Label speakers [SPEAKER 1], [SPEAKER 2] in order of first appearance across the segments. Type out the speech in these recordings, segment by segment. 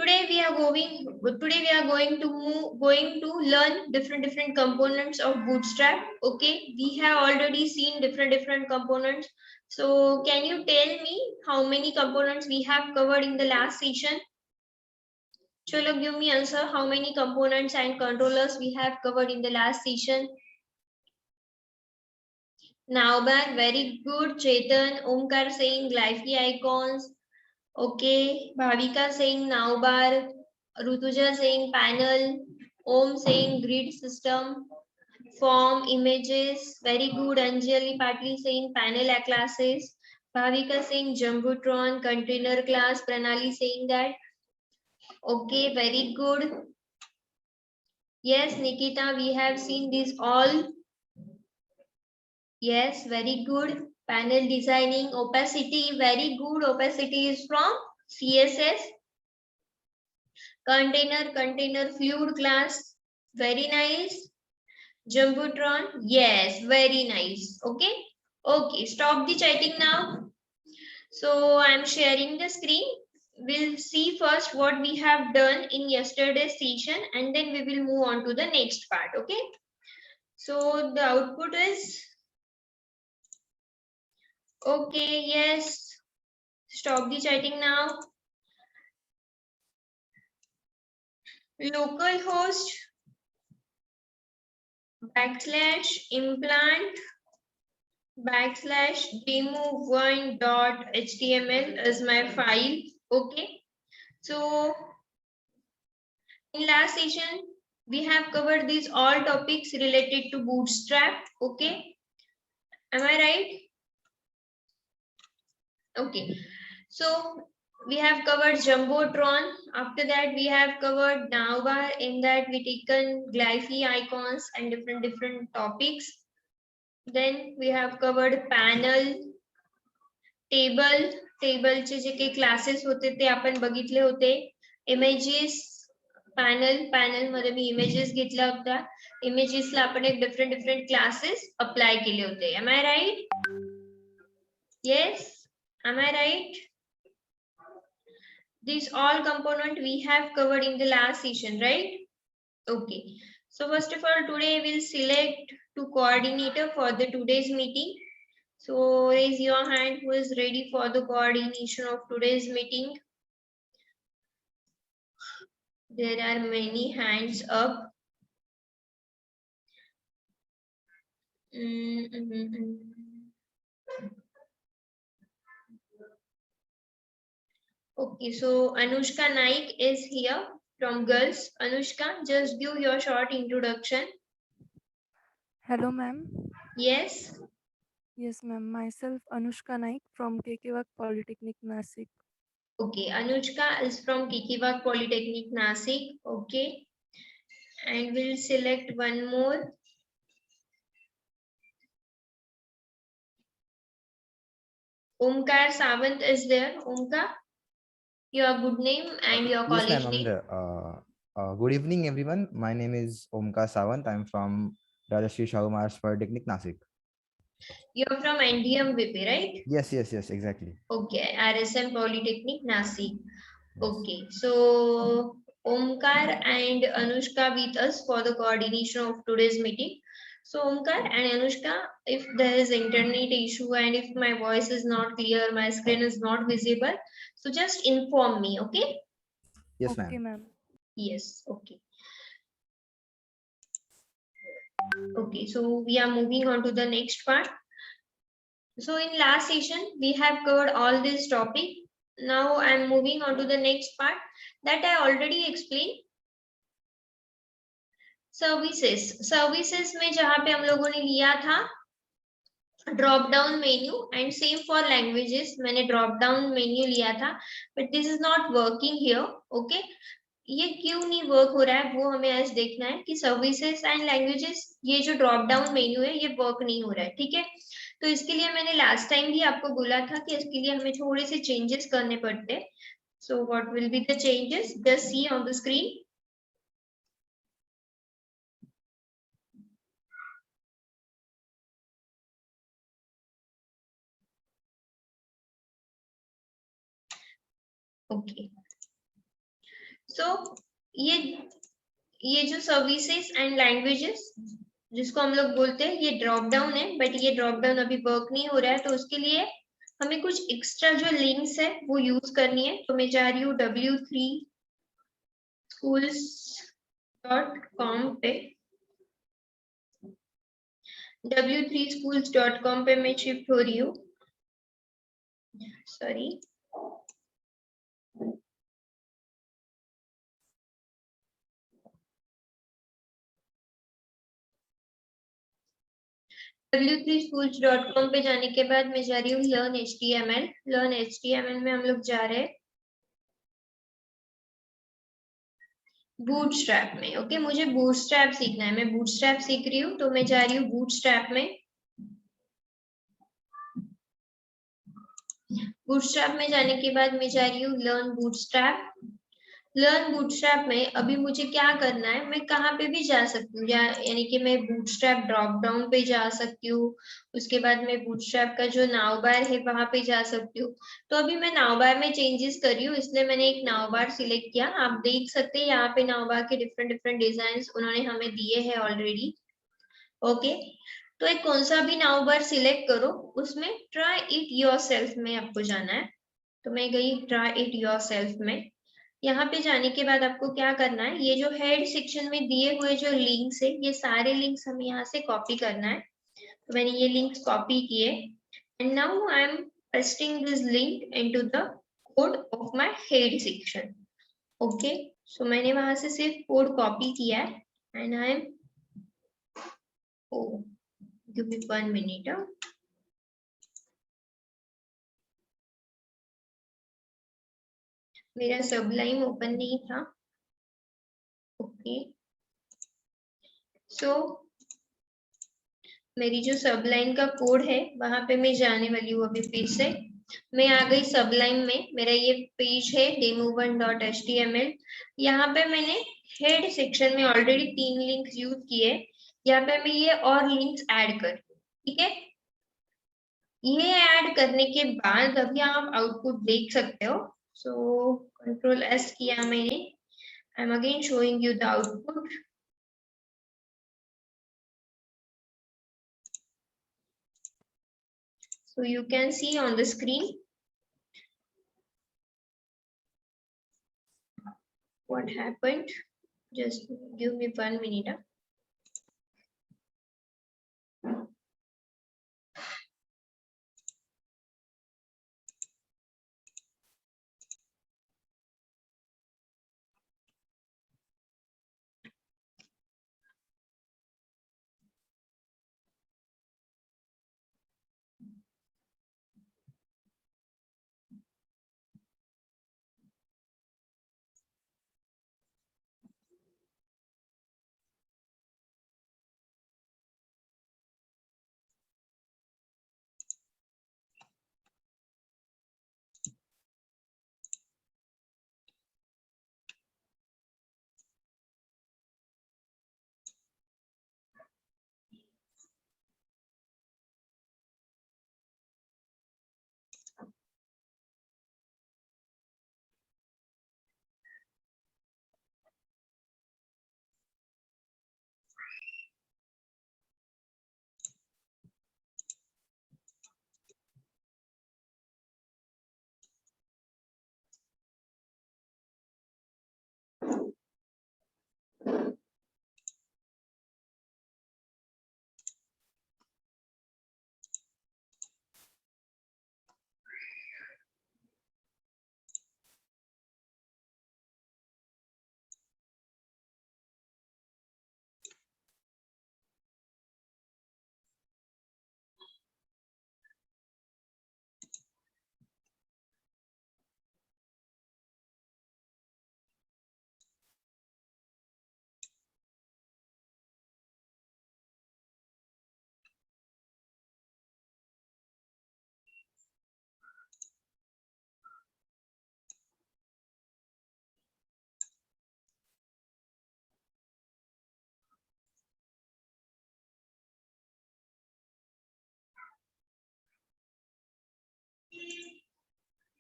[SPEAKER 1] Today we are going to learn different components of Bootstrap. Okay, we have already seen different components. So can you tell me how many components we have covered in the last session? Chalo, give me answer. How many components and controllers we have covered in the last session? Naubar, very good. Chetan, Omkar saying Glyphy icons. Okay, Bhavika saying Naubar, Rutuja saying panel, Om saying grid system, form images. Very good. Anjali Patli saying panel classes. Bhavika saying Jumbotron, container class. Pranali saying that. Okay, very good. Yes, Nikita, we have seen these all. Yes, very good. Panel designing, opacity, very good. Opacity is from CSS. Container fluid class, very nice. Jumbotron, yes, very nice. Okay, stop the chatting now. So I'm sharing the screen. We'll see first what we have done in yesterday's session, and then we will move on to the next part. Okay, so the output is okay. Yes, stop the chatting now. Localhost /implant /demo1.html is my file. Okay, so in last session we have covered these all topics related to Bootstrap. Okay, am I right? Okay, so we have covered Jumbotron. After that we have covered Navbar. In that we taken Glyphy icons and different topics. Then we have covered panel, टेबलचे जे काही classes होते ते आपण बघितले होते. Images panel मध्ये मी images घेतल्या होत्या. इमेजेसला आपण एक डिफरंट क्लासेस अप्लाय केले होते. Am I right? Yes, am I right? These all component we have covered in the last session, right? Okay, so first of all today we'll select two coordinator for the today's meeting. So raise your hand who is ready for the coordination of today's meeting. There are many hands up. Okay, so Anushka Naik is here from Girls. Anushka, just give your short introduction.
[SPEAKER 2] Hello, ma'am.
[SPEAKER 1] Yes.
[SPEAKER 2] Yes, ma'am. Myself, Anushka Naik from Kekewak Polytechnic, Nasik.
[SPEAKER 1] Okay, Anushka is from Kekewak Polytechnic, Nasik. Okay, and we'll select one more. Omkar Sawant is there. Omkar, your good name and your college
[SPEAKER 3] yes, ma'am,
[SPEAKER 1] name.
[SPEAKER 3] I'm there. Good evening, everyone. My name is Omkar Sawant. I'm from Rajashri Shahu Maharaj Polytechnic, Nasik.
[SPEAKER 1] You're from NDM VP, right?
[SPEAKER 3] Yes, exactly.
[SPEAKER 1] Okay, RSM Polytechnic, Nasik. Yes. Okay, so Omkar and Anushka with us for the coordination of today's meeting. So Omkar and Anushka, if there is internet issue and if my voice is not clear, my screen is not visible, so just inform me, okay?
[SPEAKER 3] Yes,
[SPEAKER 2] okay,
[SPEAKER 3] ma'am.
[SPEAKER 2] ma'am.
[SPEAKER 1] Yes, okay. Okay, so we are moving on to the next part. So in last session, we have covered all this topic. Now I'm moving on to the next part that I already explained. Services में जहां पे हम लोगों ने लिया था drop down menu and same for languages मैंने drop down menu लिया था but this is not working here. Okay, ये क्यों नहीं वर्क हो रहा है वो हमें आज देखना है कि सर्विसेज एंड लैंग्वेजेस ये जो ड्रॉप डाउन मेन्यू है ये वर्क नहीं हो रहा है. ठीक है, तो इसके लिए मैंने लास्ट टाइम भी आपको बोला था कि इसके लिए हमें थोड़े से चेंजेस करने पड़ते हैं. सो what will be the changes, just see on the screen. Okay, सो ये जो सर्विसेज एंड लैंग्वेजेस जिसको हम लोग बोलते हैं, ये ड्रॉप डाउन है, बट ये ड्रॉप डाउन अभी वर्क नहीं हो रहा है, तो उसके लिए हमें कुछ एक्स्ट्रा जो लिंक्स है वो यूज करनी है। तो मैं जा रही हूँ w3schools.com पे, w3schools.com पे मैं शिफ्ट हो रही हूँ। सॉरी, w3schools.com पे जाने के बाद मैं जा रही हूँ लर्न HTML। लर्न HTML में हम लोग जा रहे हैं बूटस्ट्रैप में। ओके, मुझे बूटस्ट्रैप सीखना है, मैं बूटस्ट्रैप सीख रही हूँ, तो मैं जा रही हूँ बूटस्ट्रैप में। बूटस्ट्रैप में जाने के बाद मैं जा रही हूँ लर्न बूटस्ट्रैप। लर्न बूटस्ट्रैप में अभी मुझे क्या करना है, मैं कहाँ पे भी जा सकती हूँ, यानी कि मैं बूटस्ट्रैप ड्रॉप डाउन पे जा सकती हूँ, उसके बाद मैं बूटस्ट्रैप का जो नाव बार है वहां पे जा सकती हूँ। तो अभी मैं नाव बार में चेंजेस कर रही हूँ, इसलिए मैंने एक नाव बार सिलेक्ट किया। आप देख सकते हैं यहाँ पे नाव बार के डिफरेंट डिफरेंट डिजाइन उन्होंने हमें दिए हैं ऑलरेडी। ओके, तो एक कौन सा भी नाव बार सिलेक्ट करो, उसमें ट्राई इट योरसेल्फ में आपको जाना है। तो मैं गई ट्राई इट योरसेल्फ में। यहाँ पे जाने के बाद आपको क्या करना है, ये जो हेड सेक्शन में दिए हुए जो लिंक्स है, ये सारे लिंक्स हमें यहाँ से कॉपी करना है। तो मैंने ये लिंक्स कॉपी किए, and now I am pasting this link into the code of my head section. Okay, so मैंने वहां से सिर्फ कोड कॉपी किया है, and I am give me 1 minute. मेरा सबलाइन ओपन नहीं था। ओके, सो मेरी जो सबलाइन का कोड है वहां पे मैं जाने वाली हूँ अभी फिर से। मैं आ गई सबलाइन में, मेरा ये पेज है demo1.html। यहाँ पे मैंने हेड सेक्शन में ऑलरेडी 3 लिंक्स यूज किए, यहाँ पे मैं ये और लिंक्स ऐड कर, ठीक है। ये ऐड करने के बाद अभी आप आउटपुट देख सकते हो। सो Ctrl+S किया मैंने, आई am again showing you the output. So you can see on the screen what happened. Just give me 1 minute.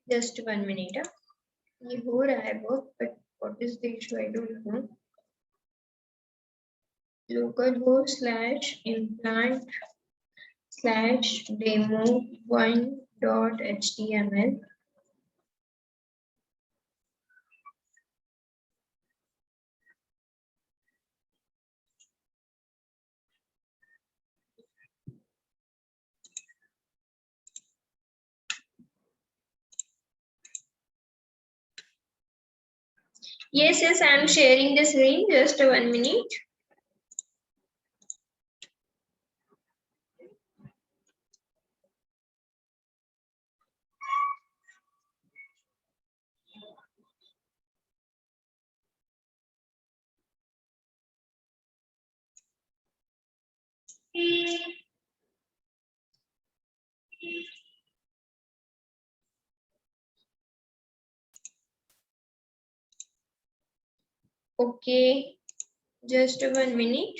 [SPEAKER 1] Just 1 minute. ये हो रहा है बहुत, but What is the issue? I don't know. localhost/implant/demo1.html. Yes, I am sharing the screen. Just 1 minute. Okay, just 1 minute.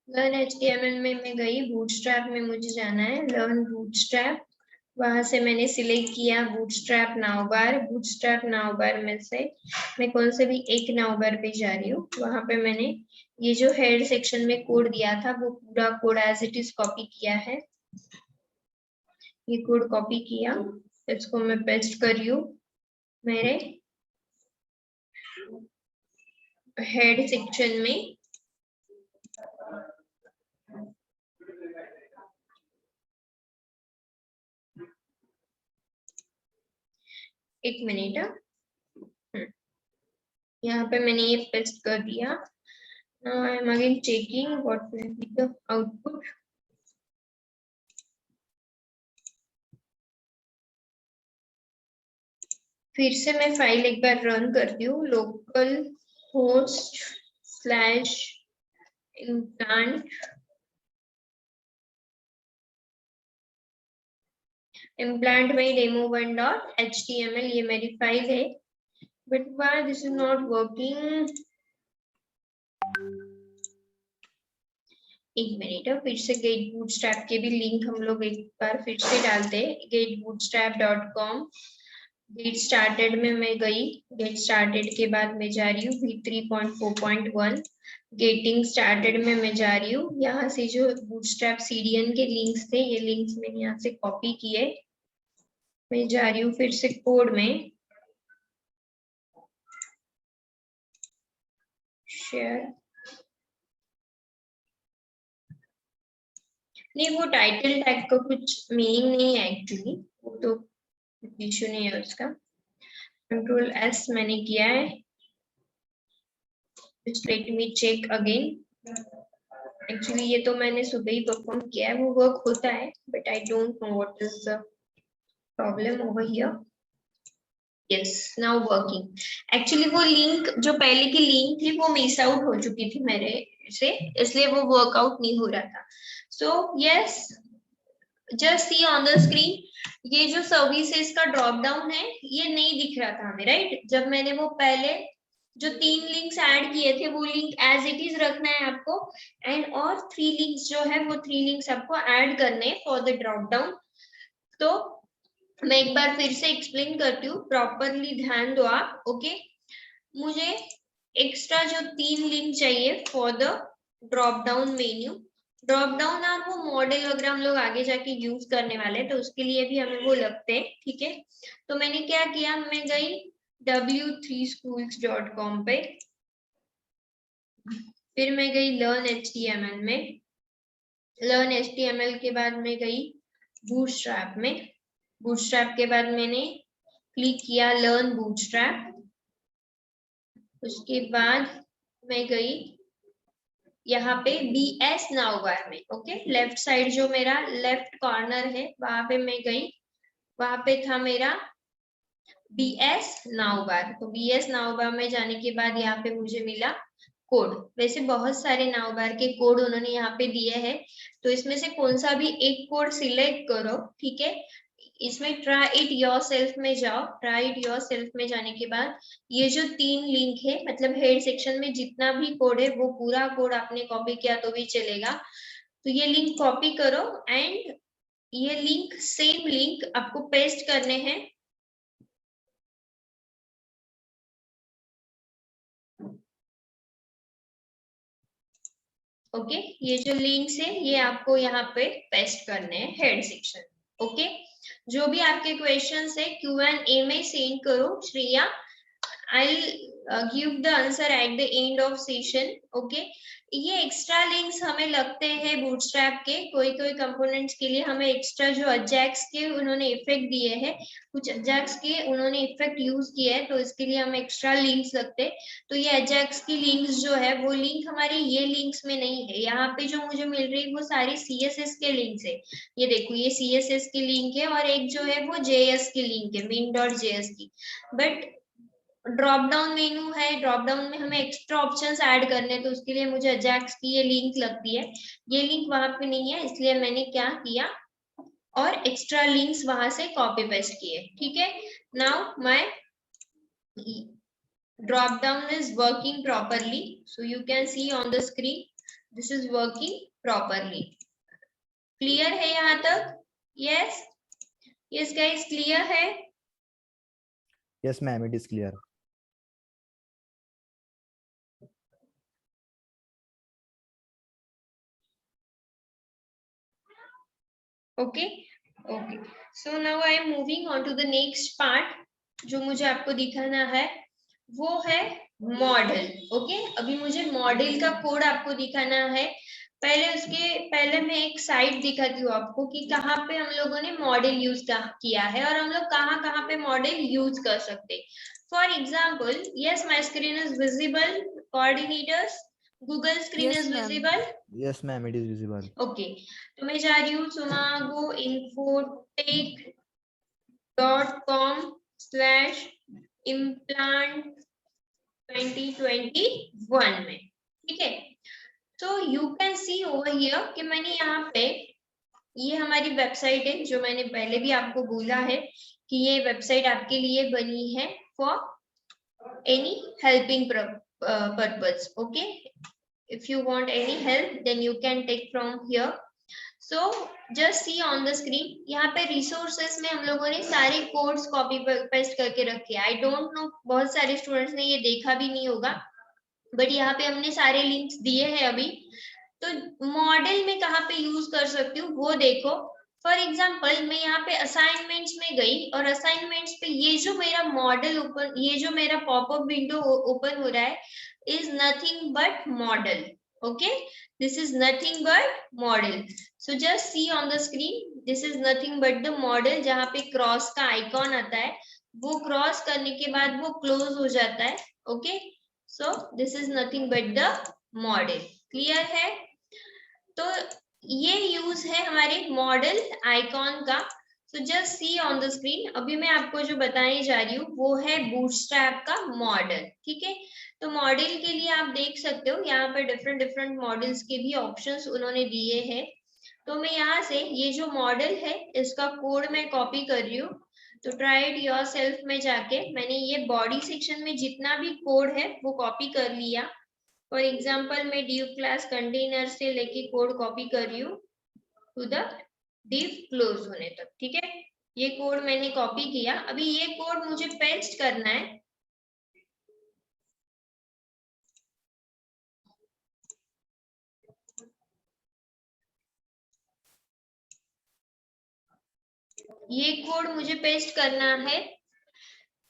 [SPEAKER 1] Learn HTML में मैं गई, bootstrap में मुझे जाना है, लर्न बूटस्ट्रैप, वहां से मैंने सिलेक्ट किया बूटस्ट्रैप नाउबार। बूटस्ट्रैप नाउबार में से मैं कौन से भी एक नाउबार पे जा रही हूँ। वहां पे मैंने ये जो हेड सेक्शन में कोड दिया था वो पूरा code as it is copy किया है। ये कोड कॉपी किया, इसको मैं पेस्ट कर रही हूँ मेरे हेड सेक्शन में। एक मिनट, यहाँ पे मैंने ये पेस्ट कर दिया। Now I am again checking what will be the output. फिर से मैं फाइल एक बार रन करती हूँ, लोकल होस्ट स्लैश इम्प्लांट में demo1.html ये मेरी फाइल है, but why this is not working. एक मिनट, फिर से गेट बूटस्ट्रैप के भी लिंक हम लोग एक बार फिर से डालते हैं। getbootstrap.com, गेट स्टार्टेड में मैं गई, गेट स्टार्टेड के बाद मैं जा रही हूँ v3.4.1, गेटिंग स्टार्टेड में मैं जा रही हूँ। यहाँ से जो बूटस्ट्रैप CDN के लिंक्स थे, ये लिंक्स मैंने यहाँ से कॉपी किए। मैं जा रही हूँ फिर से कोड में, शेयर। नहीं, वो टाइटल टैग का कुछ मीनिंग नहीं है एक्चुअली, वो तो इश्यू नहीं है उसका। कंट्रोल S मैंने किया है। Just let me check again. Actually ये तो मैंने सुबह ही परफॉर्म किया है, वो वर्क होता है, but I don't know what is the problem over here. Yes, now working. Actually वो लिंक जो पहले की लिंक थी वो मिस आउट हो चुकी थी मेरे से, इसलिए वो वर्कआउट नहीं हो रहा था। So yes, just see on the screen, ये जो सर्विसेज का ड्रॉप डाउन है ये नहीं दिख रहा था हमें, राइट? जब मैंने वो पहले जो 3 लिंक्स ऐड किए थे वो लिंक एज इट इज रखना है आपको, एंड और 3 लिंक्स जो है वो 3 लिंक्स आपको ऐड करने फॉर द ड्रॉप डाउन। तो मैं एक बार फिर से एक्सप्लेन करती हूँ, प्रॉपरली ध्यान दो आप। ओके, मुझे एक्स्ट्रा जो 3 लिंक चाहिए for the drop down menu. Drop down और वो मॉडल वगैरह हम लोग आगे जाके यूज करने वाले हैं, तो उसके लिए भी हमें वो लगते हैं, ठीक है? तो मैंने क्या किया, मैं गई w3schools.com पे, फिर मैं गई लर्न HTML में, लर्न HTML के बाद मैं गई बूटस्ट्रैप में, बूटस्ट्रैप के बाद मैंने क्लिक किया लर्न बूटस्ट्रैप, उसके बाद मैं गई यहाँ पे BS नाउबार में। ओके, लेफ्ट साइड जो मेरा लेफ्ट कॉर्नर है वहां पे मैं गई, वहां पे था मेरा BS नाउबार। तो BS नाउबार में जाने के बाद यहाँ पे मुझे मिला कोड। वैसे बहुत सारे नाउबार के कोड उन्होंने यहाँ पे दिए हैं, तो इसमें से कौन सा भी एक कोड सिलेक्ट करो, ठीक है? इसमें ट्राई इट योरसेल्फ में जाओ, ट्राई इट योरसेल्फ में जाने के बाद ये जो 3 लिंक है, मतलब हेड सेक्शन में जितना भी कोड है वो पूरा कोड आपने कॉपी किया तो भी चलेगा। तो ये लिंक कॉपी करो एंड ये लिंक, सेम लिंक आपको पेस्ट करने हैं ओके, ये जो लिंक्स है ये आपको यहाँ पे पेस्ट करने हैं हेड सेक्शन। ओके, जो भी आपके क्वेश्चंस है Q&A में सेंड करो Shreya. I'll give the answer at the end of session. Okay, ये एक्स्ट्रा लिंक्स हमें लगते हैं बूटस्ट्रैप के, कोई कोई कंपोनेंट्स के लिए हमें एक्स्ट्रा जो अजैक्स के उन्होंने इफेक्ट दिए हैं, कुछ अजैक्स के उन्होंने इफेक्ट यूज किया है, तो इसके लिए हमें एक्स्ट्रा लिंक्स लगते हैं। तो ये अजैक्स की लिंक्स जो है वो लिंक हमारी ये लिंक्स में नहीं है, यहाँ पे जो मुझे मिल रही है वो सारी CSS के लिंक्स है। ये देखो, ये CSS की लिंक है और एक जो है वो JS की लिंक है, min.js की। बट ड्रॉप डाउन मेनू है, ड्रॉप डाउन में हमें एक्स्ट्रा ऑप्शंस ऐड करने हैं, तो उसके लिए मुझे अजैक्स की ये लिंक लगती है। ये लिंक वहां पे नहीं है, इसलिए मैंने क्या किया और एक्स्ट्रा लिंक्स वहां से कॉपी पेस्ट किए। ठीक है, now my drop down is working properly, so you can see on the screen this is working properly. Clear है यहाँ तक? यस यस गाइस, क्लियर है?
[SPEAKER 3] Yes, ma'am, it is clear.
[SPEAKER 1] Okay, okay, so now I am moving on to the next part। जो मुझे आपको दिखाना है वो है मॉडल। ओके, अभी मुझे मॉडल का कोड आपको दिखाना है। पहले मैं एक साइट दिखाती हूँ आपको कि कहाँ पे हम लोगों ने मॉडल यूज किया है और हम लोग कहाँ कहाँ पे मॉडल यूज कर सकते। For example, yes my screen is visible coordinators, Google screen
[SPEAKER 2] Yes,
[SPEAKER 1] is
[SPEAKER 2] ma'am.
[SPEAKER 1] Visible?
[SPEAKER 3] Yes, ma'am, it is visible.
[SPEAKER 1] Okay, तो मैं जा रही हूँ sumago.com/implant2021 में। ठीक है, तो you can C over here कि मैंने यहाँ पे, ये हमारी वेबसाइट है जो मैंने पहले भी आपको बोला है कि ये वेबसाइट आपके लिए बनी है for any helping purpose. Okay, if you want any help then you can take from here। so just see on the screen, यहाँ पे रिसोर्सेस में हम लोगों ने सारे कोड्स कॉपी पेस्ट करके रखे हैं। आई डोंट नो, बहुत सारे स्टूडेंट्स ने ये देखा भी नहीं होगा, बट यहाँ पे हमने सारे लिंक्स दिए हैं अभी। तो मॉडल में कहाँ पे यूज कर सकती हूँ वो देखो। फॉर एग्जाम्पल, मैं यहाँ पे असाइनमेंट्स में गई और असाइनमेंट्स पे ये जो मेरा मॉडल ओपन, ये जो मेरा पॉपअप विंडो ओपन हो रहा है is nothing but model। okay, this is nothing but model। so just see on the screen, this is nothing but the model। जहाँ पे क्रॉस का आइकॉन आता है, वो क्रॉस करने के बाद वो क्लोज हो जाता है। Okay, so this is nothing but the model। Clear है? तो ये यूज है हमारे मॉडल आइकॉन का। So just see on the screen, अभी मैं आपको जो बताने जा रही हूँ वो है बूटस्ट्रैप का मॉडल। ठीक है, तो मॉडल के लिए आप देख सकते हो यहाँ पे डिफरेंट डिफरेंट मॉडल्स के भी ऑप्शंस उन्होंने दिए हैं। तो मैं यहाँ से ये जो मॉडल है इसका कोड मैं कॉपी कर रही हूँ। तो ट्राई इट योरसेल्फ में जाके मैंने ये बॉडी सेक्शन में जितना भी कोड है वो कॉपी कर लिया। फॉर एग्जाम्पल, मैं div क्लास कंटेनर से लेके कोड कॉपी कर रही हूँ टू द div क्लोज होने तक। ठीक है, ये कोड मैंने कॉपी किया। अभी ये कोड मुझे पेस्ट करना है। ये कोड मुझे पेस्ट करना है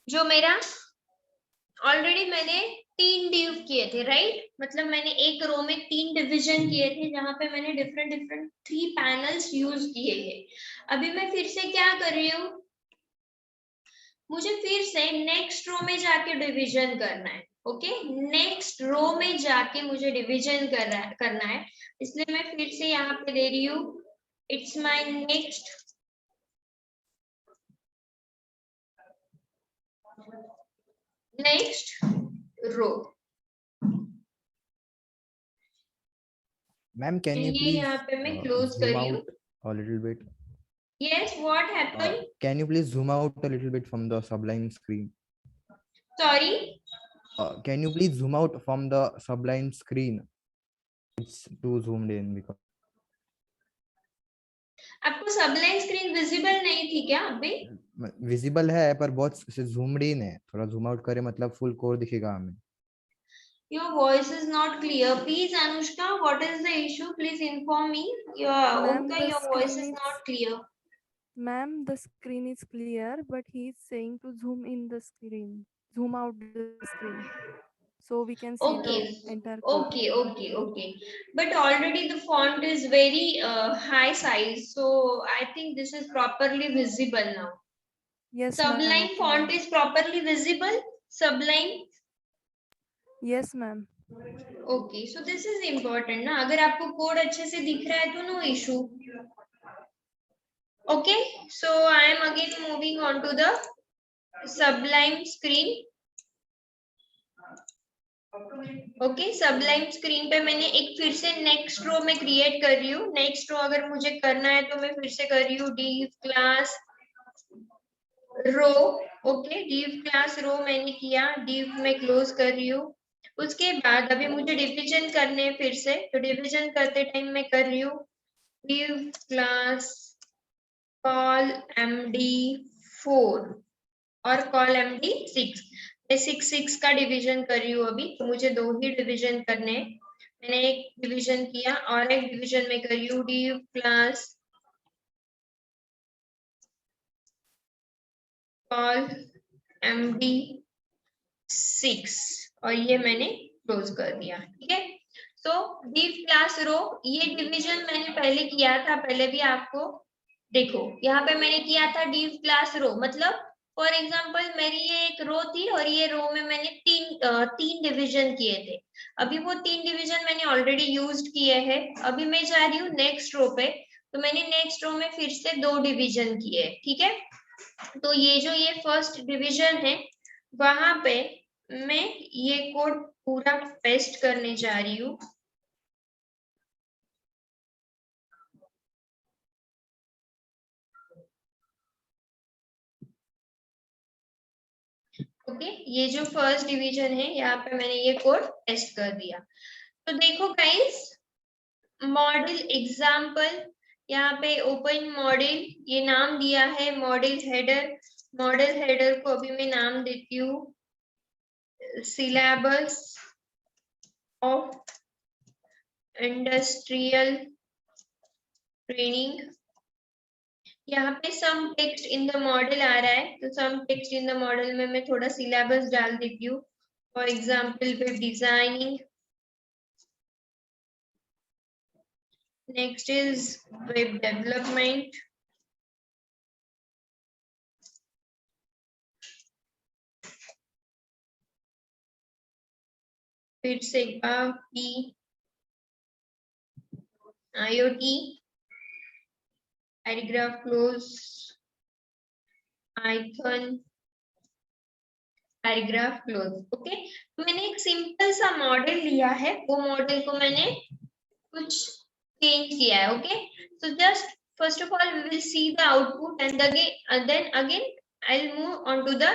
[SPEAKER 1] जो मेरा ऑलरेडी मैंने 3 div किए थे, राइट? मतलब मैंने एक रो में 3 डिवीजन किए थे जहां पे मैंने डिफरेंट डिफरेंट 3 पैनल्स यूज किए हैं। अभी मैं फिर से क्या कर रही हूँ, मुझे फिर से नेक्स्ट रो में जाके डिवीजन करना है। ओके, नेक्स्ट रो में जाके मुझे डिवीजन करना है, इसलिए मैं फिर से यहाँ पे दे रही हूँ it's my next row.
[SPEAKER 3] Ma'am, can you
[SPEAKER 1] ये
[SPEAKER 3] please
[SPEAKER 1] यहाँ पे मैं क्लोज कर
[SPEAKER 3] zoom
[SPEAKER 1] रही हूँ।
[SPEAKER 3] out a little bit?
[SPEAKER 1] Yes, what happened?
[SPEAKER 3] Can you please zoom out a little bit from the Sublime screen?
[SPEAKER 1] Sorry,
[SPEAKER 3] Can you please zoom out from the Sublime screen? It's too zoomed in because
[SPEAKER 1] आपको सबलाइन screen visible नहीं थी क्या अभी?
[SPEAKER 3] Visible है पर बहुत zoomed इन है। थोड़ा जूम आउट करें मतलब फुल कोर दिखेगा हमें।
[SPEAKER 1] Your voice is not clear. Please, Anushka, what is the issue? Please inform me.
[SPEAKER 2] Ma'am,
[SPEAKER 1] Omka,
[SPEAKER 2] the
[SPEAKER 1] your voice
[SPEAKER 2] screen
[SPEAKER 1] is
[SPEAKER 2] is
[SPEAKER 1] not clear.
[SPEAKER 2] Ma'am, the screen is clear, but he is saying to zoom in the screen, zoom out the screen, so we can see the
[SPEAKER 1] Okay,
[SPEAKER 2] entire code.
[SPEAKER 1] okay. But already the font is very high size, so I think this is properly visible now.
[SPEAKER 2] Yes, ma'am,
[SPEAKER 1] Sublime
[SPEAKER 2] okay,
[SPEAKER 1] font
[SPEAKER 2] ma'am.
[SPEAKER 1] is properly visible. Sublime.
[SPEAKER 2] Yes, ma'am.
[SPEAKER 1] Okay so this is important ना, अगर आपको code अच्छे से दिख रहा है तो no issue. Okay so I am again moving on to the subline screen. Okay subline screen पे मैंने एक फिर से नेक्स्ट रो में क्रिएट कर रही हूँ. नेक्स्ट रो अगर मुझे करना है तो मैं फिर से कर रही हूँ div क्लास रो. ओके div क्लास रो मैंने किया, div में क्लोज कर रही हूँ. उसके बाद अभी मुझे डिवीजन करने हैं फिर से, तो डिवीजन करते टाइम मैं कर रही हूँ div class call md4 और call md6. मैं 6 का डिवीजन कर रही हूँ अभी, तो मुझे 2 ही डिवीजन करने हैं. मैंने एक डिवीजन किया और एक डिवीजन में कर रही हूँ div class call md6 और ये मैंने क्लोज कर दिया. ठीक है, तो div क्लास रो ये डिवीजन मैंने पहले किया था, पहले भी आपको देखो यहाँ पे मैंने किया था div क्लास रो, मतलब फॉर एग्जांपल मेरी ये एक रो थी और ये रो में मैंने तीन डिवीजन किए थे. अभी वो 3 डिवीजन मैंने ऑलरेडी यूज्ड किए हैं. अभी मैं जा रही हूँ नेक्स्ट रो पे, तो मैंने नेक्स्ट रो में फिर से 2 डिवीजन किए. ठीक है, तो ये जो ये फर्स्ट डिवीजन है वहां पे मैं ये कोड पूरा पेस्ट करने जा रही हूँ. ओके ये जो फर्स्ट डिवीजन है यहाँ पे मैंने ये कोड पेस्ट कर दिया. तो देखो गाइस, मॉडल एग्जाम्पल यहाँ पे ओपन मॉडल ये नाम दिया है मॉडल हेडर. मॉडल हेडर को अभी मैं नाम देती हूँ सिलेबस ऑफ इंडस्ट्रियल ट्रेनिंग. यहाँ पे some text in the model आ रहा है, तो some text in the model में मैं थोड़ा सिलेबस डाल देती हूँ. For example web designing, next is web development, फिर से की IoT, पैराग्राफ क्लोज, आइथन, पैराग्राफ क्लोज. ओके, तो मैंने एक सिंपल सा मॉडल लिया है, वो मॉडल को मैंने कुछ चेंज किया है. Okay, so just first of all we will see the output and then again I'll move on to the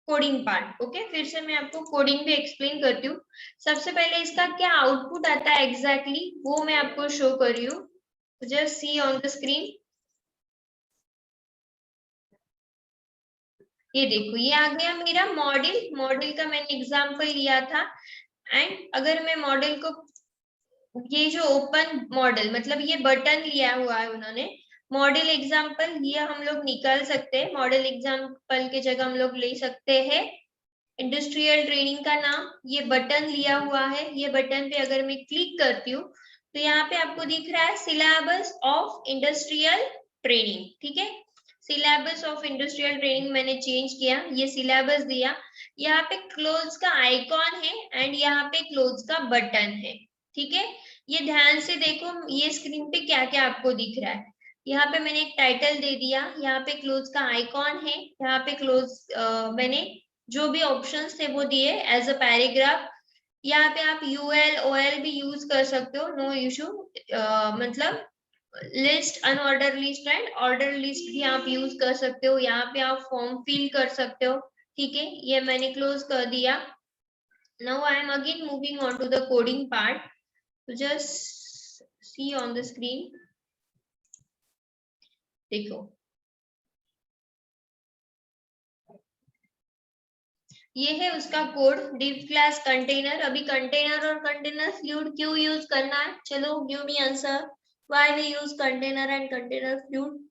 [SPEAKER 1] coding part. Okay, फिर से मैं आपको कोडिंग भी एक्सप्लेन करती हूँ. सबसे पहले इसका क्या आउटपुट आता है एग्जैक्टली वो मैं आपको शो कर रही हूँ. Just see on the screen. ये देखो ये आ गया मेरा मॉडल. मॉडल का मैंने एग्जांपल लिया था एंड अगर मैं मॉडल को ये जो ओपन मॉडल मतलब ये बटन लिया हुआ है उन्होंने, मॉडल एग्जांपल ये हम लोग निकाल सकते हैं. मॉडल एग्जांपल के जगह हम लोग ले सकते हैं इंडस्ट्रियल ट्रेनिंग का नाम. ये बटन लिया हुआ है, ये बटन पे अगर मैं क्लिक करती हूँ तो यहाँ पे आपको दिख रहा है सिलेबस ऑफ इंडस्ट्रियल ट्रेनिंग. ठीक है, सिलेबस ऑफ इंडस्ट्रियल ट्रेनिंग मैंने चेंज किया, ये सिलेबस दिया. यहाँ पे क्लोज का आइकॉन है एंड यहाँ पे क्लोज का बटन है. ठीक है, ये ध्यान से देखो ये स्क्रीन पे क्या क्या आपको दिख रहा है. यहाँ पे मैंने एक टाइटल दे दिया, यहाँ पे क्लोज का आइकॉन है, यहाँ पे क्लोज मैंने जो भी ऑप्शंस थे वो दिए एज अ पैराग्राफ. यहाँ पे आप यूएल ओएल भी यूज कर सकते हो, नो इशू. मतलब list unordered list and order list भी आप यूज कर सकते हो. यहाँ पे आप फॉर्म फिल कर सकते हो. ठीक है, ये मैंने क्लोज कर दिया. Now I am again moving on to the coding part. तो just see on the screen. देखो ये है उसका कोड div क्लास कंटेनर। अभी कंटेनर और कंटेनर फ्लूइड क्यों यूज करना है, चलो give me answer, why we use container and container fluid.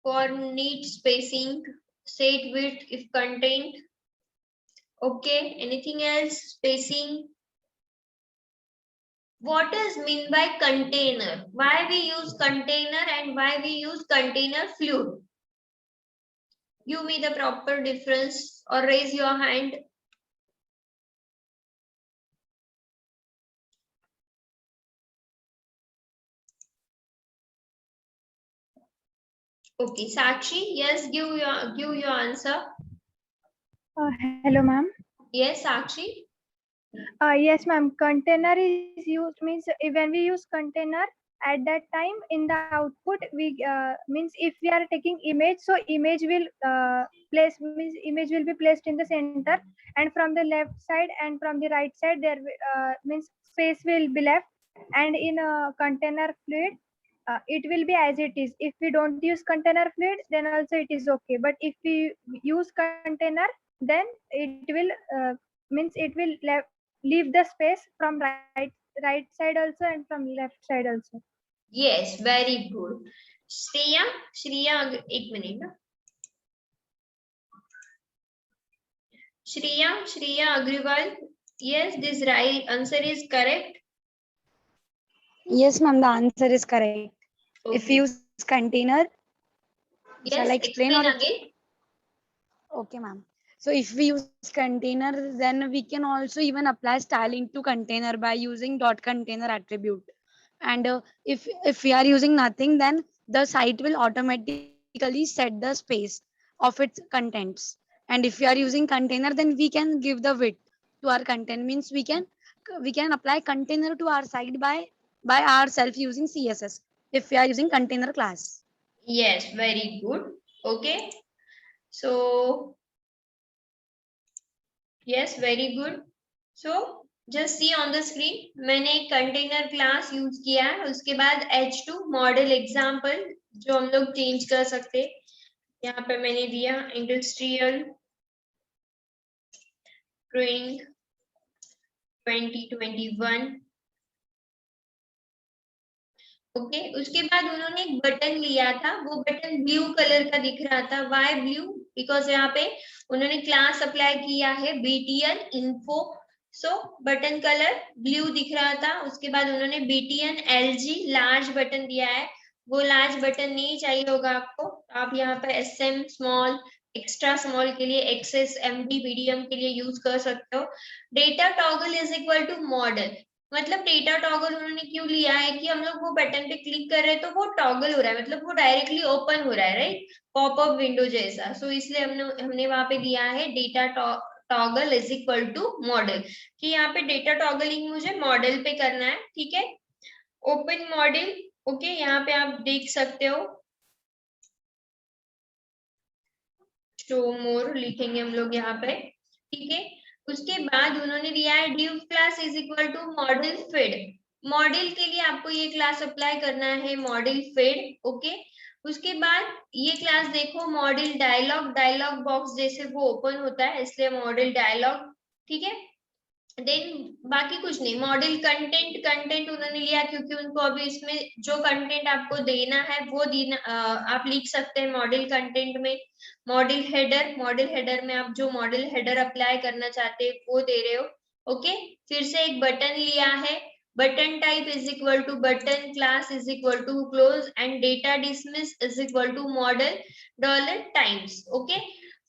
[SPEAKER 1] For neat spacing, set width if contained. Okay, anything else? Spacing. What is mean by container? Why we use container and why we use container fluid? Give me the proper difference or raise your hand. Okay, Sakshi, yes, give your answer.
[SPEAKER 4] Hello, ma'am.
[SPEAKER 1] Yes, Sakshi.
[SPEAKER 4] Yes, ma'am. Container is used means when we use container at that time in the output we means if we are taking image, so image will image will be placed in the center, and from the left side and from the right side there means space will be left, and in a container fluid it will be as it is. If we don't use container fluid, then also it is okay. But if we use container, then it will means it will leave the space from right side also and from left side also.
[SPEAKER 1] Yes, very good. Shreya, एक minute ना. Shreya Agrawal. Yes, this right answer is correct.
[SPEAKER 5] Yes, ma'am, the answer is correct.
[SPEAKER 1] Okay.
[SPEAKER 5] If we use container,
[SPEAKER 1] Yes,
[SPEAKER 5] shall I explain or
[SPEAKER 1] again.
[SPEAKER 5] okay, ma'am. So if we use container, then we can also even apply styling to container by using dot container attribute. And if we are using nothing, then the site will automatically set the space of its contents. And if we are using container, then we can give the width to our content. Means we can apply container to our site by ourselves using CSS. If we are using container class.
[SPEAKER 1] Yes, very good. Okay. So, yes, very good. So, just see on the screen, मैंने एक container class use किया है, उसके बाद H2 model example जो हम लोग change कर सकते, यहाँ पे मैंने दिया इंडस्ट्रियल ट्रेनिंग 2021। ओके, उसके बाद उन्होंने एक बटन लिया था, वो बटन ब्लू कलर का दिख रहा था। Y blue? बिकॉज यहाँ पे उन्होंने क्लास अप्लाई किया है BTN info, सो बटन कलर ब्लू दिख रहा था। उसके बाद उन्होंने BTN LG लार्ज बटन दिया है, वो लार्ज बटन नहीं चाहिए होगा आपको, आप यहाँ पे SM स्मॉल, एक्स्ट्रा स्मॉल के लिए XS MD मीडियम के लिए यूज कर सकते हो। Data toggle is equal to modal, मतलब डेटा टॉगल उन्होंने क्यों लिया है कि हम लोग वो बटन पे क्लिक कर रहे हैं तो वो टॉगल हो रहा है, मतलब वो डायरेक्टली ओपन हो रहा है, राइट, पॉपअप विंडो जैसा। सो इसलिए हमने वहां पे दिया है data toggle is equal to modal, कि यहाँ पे डेटा टॉगलिंग मुझे मॉडल पे करना है। ठीक है, ओपन मॉडल। ओके, यहाँ पे आप देख सकते हो, शो मोर लिखेंगे हम लोग यहाँ पे। ठीक है, उसके बाद उन्होंने दिया है div class is equal to modal fade. Modal के लिए आपको ये क्लास अप्लाई करना है, मॉडल फिड। ओके, उसके बाद ये क्लास देखो, मॉडल डायलॉग बॉक्स जैसे वो ओपन होता है, इसलिए मॉडल डायलॉग। ठीक है, देन बाकी कुछ नहीं। मॉडल कंटेंट उन्होंने लिया क्योंकि उनको अभी इसमें जो कंटेंट आपको देना है वो देना, आप लिख सकते हैं मॉडल कंटेंट में। मॉडल हेडर में आप जो मॉडल हेडर अप्लाई करना चाहते हैं वो दे रहे हो। ओके, फिर से एक बटन लिया है, button type is equal to button, class is equal to close, and data dismiss is equal to modal $times. Okay,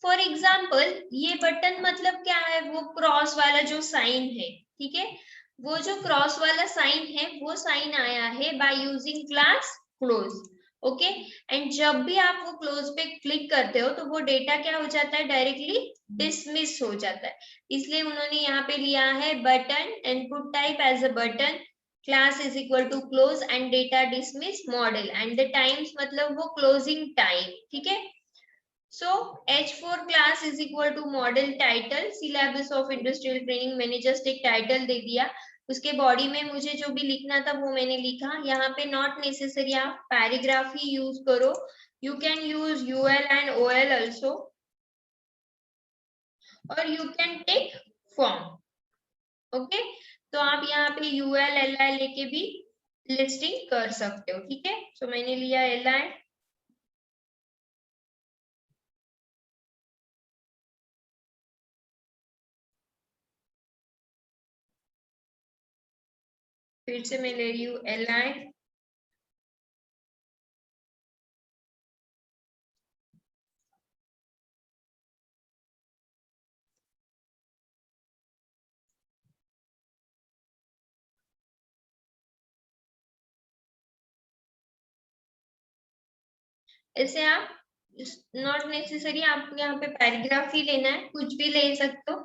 [SPEAKER 1] for example ये बटन मतलब क्या है, वो क्रॉस वाला जो साइन है, ठीक है, वो जो क्रॉस वाला साइन है वो साइन आया है by using class close. Okay, and जब भी आप वो क्लोज पे क्लिक करते हो तो वो डेटा क्या हो जाता है, डायरेक्टली डिसमिस हो जाता है। इसलिए उन्होंने यहाँ पे लिया है button, input type as a button, class is equal to close and data dismiss modal, and the times मतलब वो क्लोजिंग टाइम। ठीक है, So H4 class is equal to model title, syllabus of industrial training. मैंने just एक title दे दिया, उसके body में मुझे जो भी लिखना था वो मैंने लिखा. यहाँ पे नॉट नेसेसरी आप पैराग्राफ ही यूज करो. You can use UL and OL also, और you can take form. Okay, तो आप यहाँ पे UL LI लेके भी लिस्टिंग कर सकते हो. ठीक है, सो मैंने लिया LI. फिर से मैं ले रही हूँ LI. ऐसे आप नॉट नेसेसरी आपको यहाँ पे पैराग्राफ ही लेना है, कुछ भी ले सकते हो.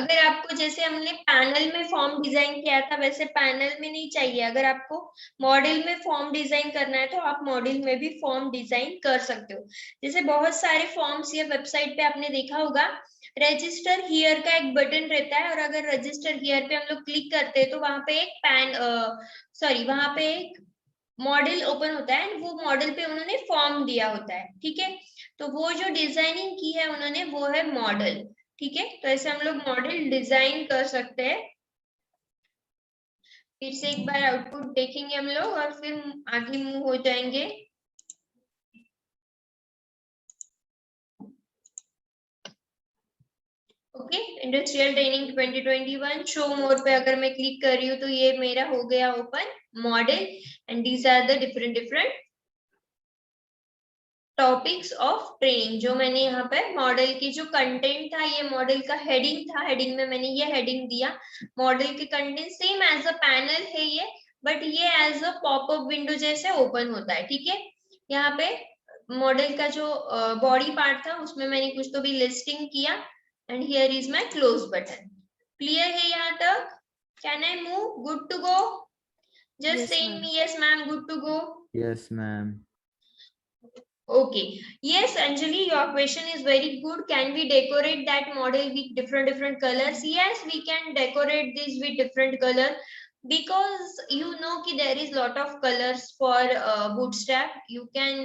[SPEAKER 1] अगर आपको जैसे हमने पैनल में फॉर्म डिजाइन किया था वैसे पैनल में नहीं चाहिए. अगर आपको मॉडल में फॉर्म डिजाइन करना है तो आप मॉडल में भी फॉर्म डिजाइन कर सकते हो. जैसे बहुत सारे फॉर्म्स ये वेबसाइट पे आपने देखा होगा, रजिस्टर हियर का एक बटन रहता है, और अगर रजिस्टर हियर पे हम लोग क्लिक करते हैं तो वहां पे एक वहां पे एक मॉडल ओपन होता है, वो मॉडल पे उन्होंने फॉर्म दिया होता है. ठीक है, तो वो जो डिजाइनिंग की है उन्होंने वो है मॉडल. ठीक है, तो ऐसे हम लोग मॉडल डिजाइन कर सकते हैं. फिर से एक बार आउटपुट देखेंगे हम लोग और फिर आगे मूव हो जाएंगे. ओके, इंडस्ट्रियल ट्रेनिंग 2021 शो मोर पे अगर मैं क्लिक कर रही हूँ तो ये मेरा हो गया open modal, and these are the different topics of training. जो मैंने यहाँ पे मॉडल की जो कंटेंट था, ये मॉडल का हेडिंग था, हेडिंग में मैंने ये हेडिंग दिया. मॉडल के content same as a panel है ये, बट ये एज अ पॉपअप विंडो जैसे ओपन होता है. ठीक है, यहाँ पे मॉडल का जो बॉडी पार्ट था उसमें मैंने कुछ तो भी लिस्टिंग किया, and here is my close button. Clear है यहाँ तक? Can I move? Good to go? Just
[SPEAKER 2] Yes,
[SPEAKER 1] saying
[SPEAKER 2] ma'am.
[SPEAKER 1] मी yes ma'am, good to go.
[SPEAKER 3] Yes, ma'am.
[SPEAKER 1] Okay. Yes, Anjali, your question is very good. Can we decorate that model with different colors? Yes, we can decorate this with different color, because you know ki there is lot of colors for bootstrap. You can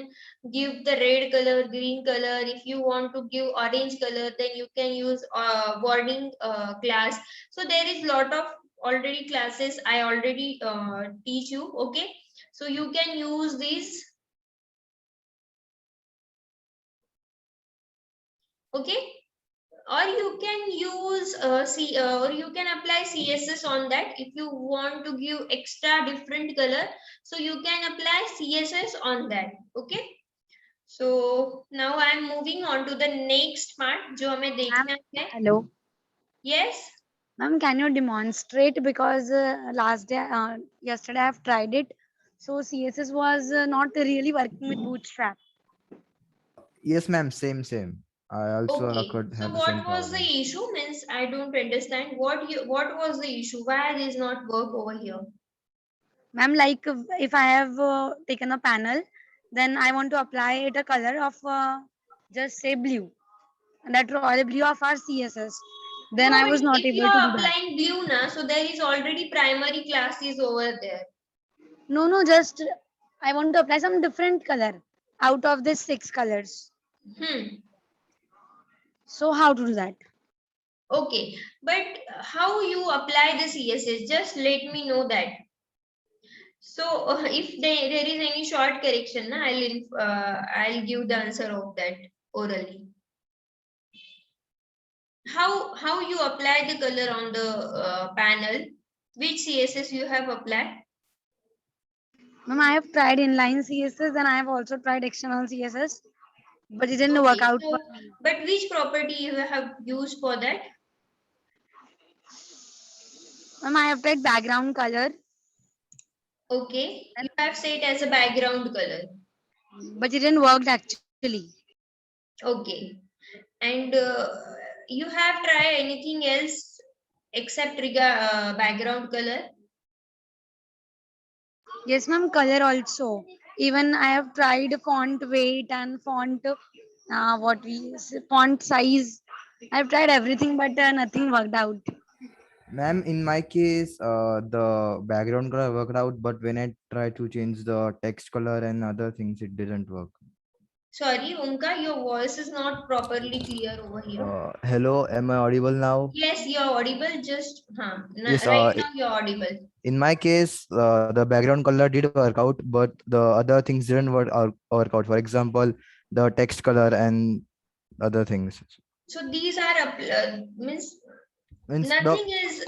[SPEAKER 1] give the red color, green color. If you want to give orange color, then you can use wording class. So there is lot of already classes I already teach you. Okay, so you can use these. Okay, or you can use or you can apply CSS on that. If you want to give extra different color, so you can apply CSS on that. Okay, so now I am moving on to the next part जो हमें देखना है.
[SPEAKER 5] Hello.
[SPEAKER 1] Yes,
[SPEAKER 5] Ma'am, can you demonstrate, because yesterday I have tried it. So CSS was not really working with Bootstrap.
[SPEAKER 3] Yes, ma'am. Same. I also
[SPEAKER 1] okay.
[SPEAKER 3] could
[SPEAKER 1] So
[SPEAKER 3] have the same
[SPEAKER 1] what was
[SPEAKER 3] problem.
[SPEAKER 1] the issue? Means I don't understand what was the issue? Why this not work over here?
[SPEAKER 5] Ma'am, like if I have taken a panel, then I want to apply it a color of just say blue, and that royal blue of our CSS. Then
[SPEAKER 1] No,
[SPEAKER 5] I
[SPEAKER 1] but
[SPEAKER 5] was not
[SPEAKER 1] if you
[SPEAKER 5] able to do
[SPEAKER 1] are
[SPEAKER 5] that.
[SPEAKER 1] applying blue na, so there is already primary classes over there.
[SPEAKER 5] No, just I want to apply some different color out of these 6 colors. So how to do that?
[SPEAKER 1] Okay, but how you apply the CSS? Just let me know that. So if there is any short correction, na, I'll give the answer of that orally. How you apply the color on the panel? Which CSS you have applied?
[SPEAKER 5] Ma'am, I have tried inline CSS and I have also tried external CSS, but it didn't work
[SPEAKER 1] Okay,
[SPEAKER 5] out.
[SPEAKER 1] so but which property you have used for that?
[SPEAKER 5] Ma'am, I have tried background color,
[SPEAKER 1] Okay, you have set as a background color.
[SPEAKER 5] but it didn't work actually.
[SPEAKER 1] Okay, and you have tried anything else except background color?
[SPEAKER 5] Yes, ma'am, color also. Even I have tried font weight and font what we say, font size. I've tried everything, but nothing worked out.
[SPEAKER 3] Ma'am, in my case, the background color worked out, but when I try to change the text color and other things, it didn't work.
[SPEAKER 1] Sorry, Omkar, your voice is not properly clear over here.
[SPEAKER 3] Hello, am I audible now?
[SPEAKER 1] Yes, you're audible. Just
[SPEAKER 3] Yes.
[SPEAKER 1] right now you're audible.
[SPEAKER 3] In my case, the background color did work out, but the other things didn't work out. For example, the text color and other things.
[SPEAKER 1] So these are means
[SPEAKER 3] Means
[SPEAKER 1] nothing is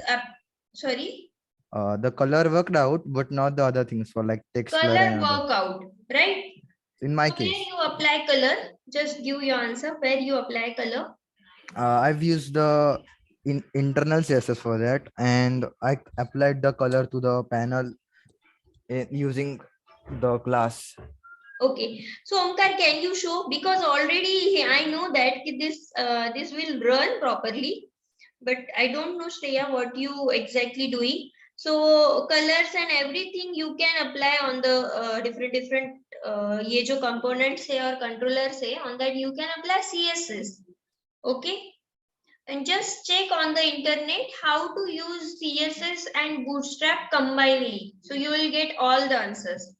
[SPEAKER 1] sorry,
[SPEAKER 3] the color worked out, but not the other things for like text color
[SPEAKER 1] color
[SPEAKER 3] and other.
[SPEAKER 1] work out, right?
[SPEAKER 3] In my
[SPEAKER 1] So where
[SPEAKER 3] case,
[SPEAKER 1] you apply color? Just give your answer. Where you apply color?
[SPEAKER 3] I've used the internal CSS for that, and I applied the color to the panel using the class.
[SPEAKER 1] Okay. So Omkar, can you show? Because already I know that this will run properly, but I don't know, Shreya, what you exactly doing. So colors and everything you can apply on the different ये जो components है और controllers है, on that you can apply CSS. Okay. And just check on the internet how to use CSS and Bootstrap combinedly. So you will get all the answers.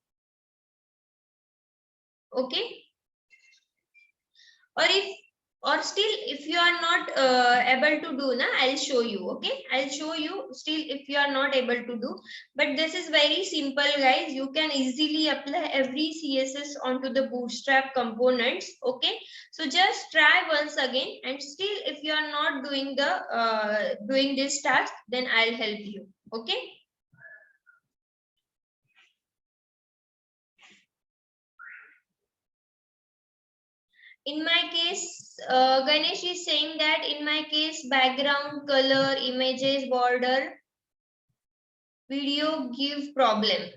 [SPEAKER 1] Okay. Or still if you are not able to do na, I'll show you. Okay, I'll show you still if you are not able to do, but this is very simple, guys. You can easily apply every CSS onto the Bootstrap components. Okay, so just try once again, and still if you are not doing the doing this task, then I'll help you. Okay. In my case, Ganesh is saying that in my case, background, color, images, border, video give problem.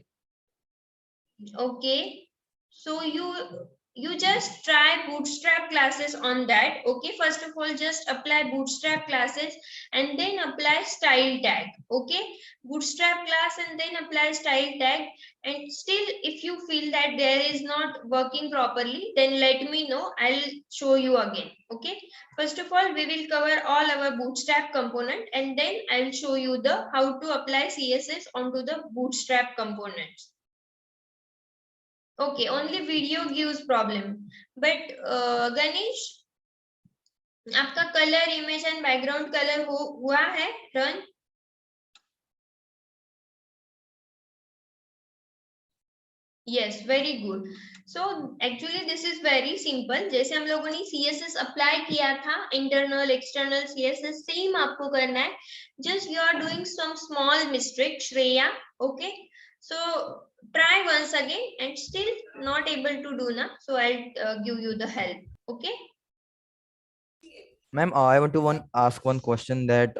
[SPEAKER 1] Okay, so you just try Bootstrap classes on that. Okay, first of all, just apply Bootstrap classes and then apply style tag. Okay, Bootstrap class and then apply style tag. And still, if you feel that there is not working properly, then let me know. I'll show you again. Okay, first of all, we will cover all our Bootstrap component, and then I'll show you the how to apply CSS onto the Bootstrap components. Okay, only video gives problem. But Ganesh, आपका colour image and background colour हुआ है run? Yes, very good. So actually this is very simple. जैसे हम लोगों ने CSS apply किया था, internal, external CSS same आपको करना है. Just you are doing some small mistake, Shreya. Okay. So try once again and still not able to do na. So I'll give you the help. Okay.
[SPEAKER 3] Ma'am, I want to ask one question that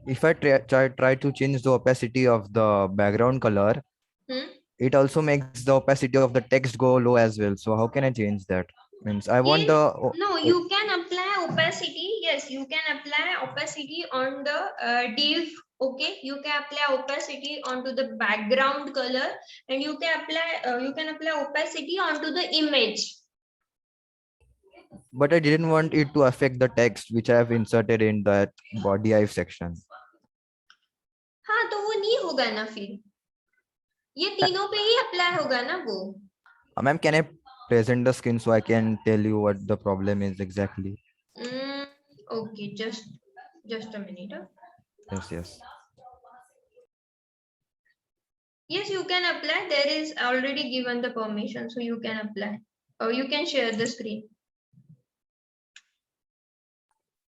[SPEAKER 3] if I try to change the opacity of the background color, it also makes the opacity of the text go low as well. So how can I change that? Means I want the
[SPEAKER 1] no, you can apply opacity. Yes, you can apply opacity on the div. Okay, you can apply opacity onto the background color, and you can apply opacity onto the image.
[SPEAKER 3] But I didn't want it to affect the text which I have inserted in that body div section.
[SPEAKER 1] हाँ, तो वो नहीं होगा ना फिर. ये तीनों पे ही अप्लाई होगा ना वो.
[SPEAKER 3] Ma'am, can I present the screen so I can tell you what the problem is exactly?
[SPEAKER 1] Okay, just a minute.
[SPEAKER 3] Yes.
[SPEAKER 1] Yes, you can apply. There is already given the permission, so you can apply. Or you can share the screen.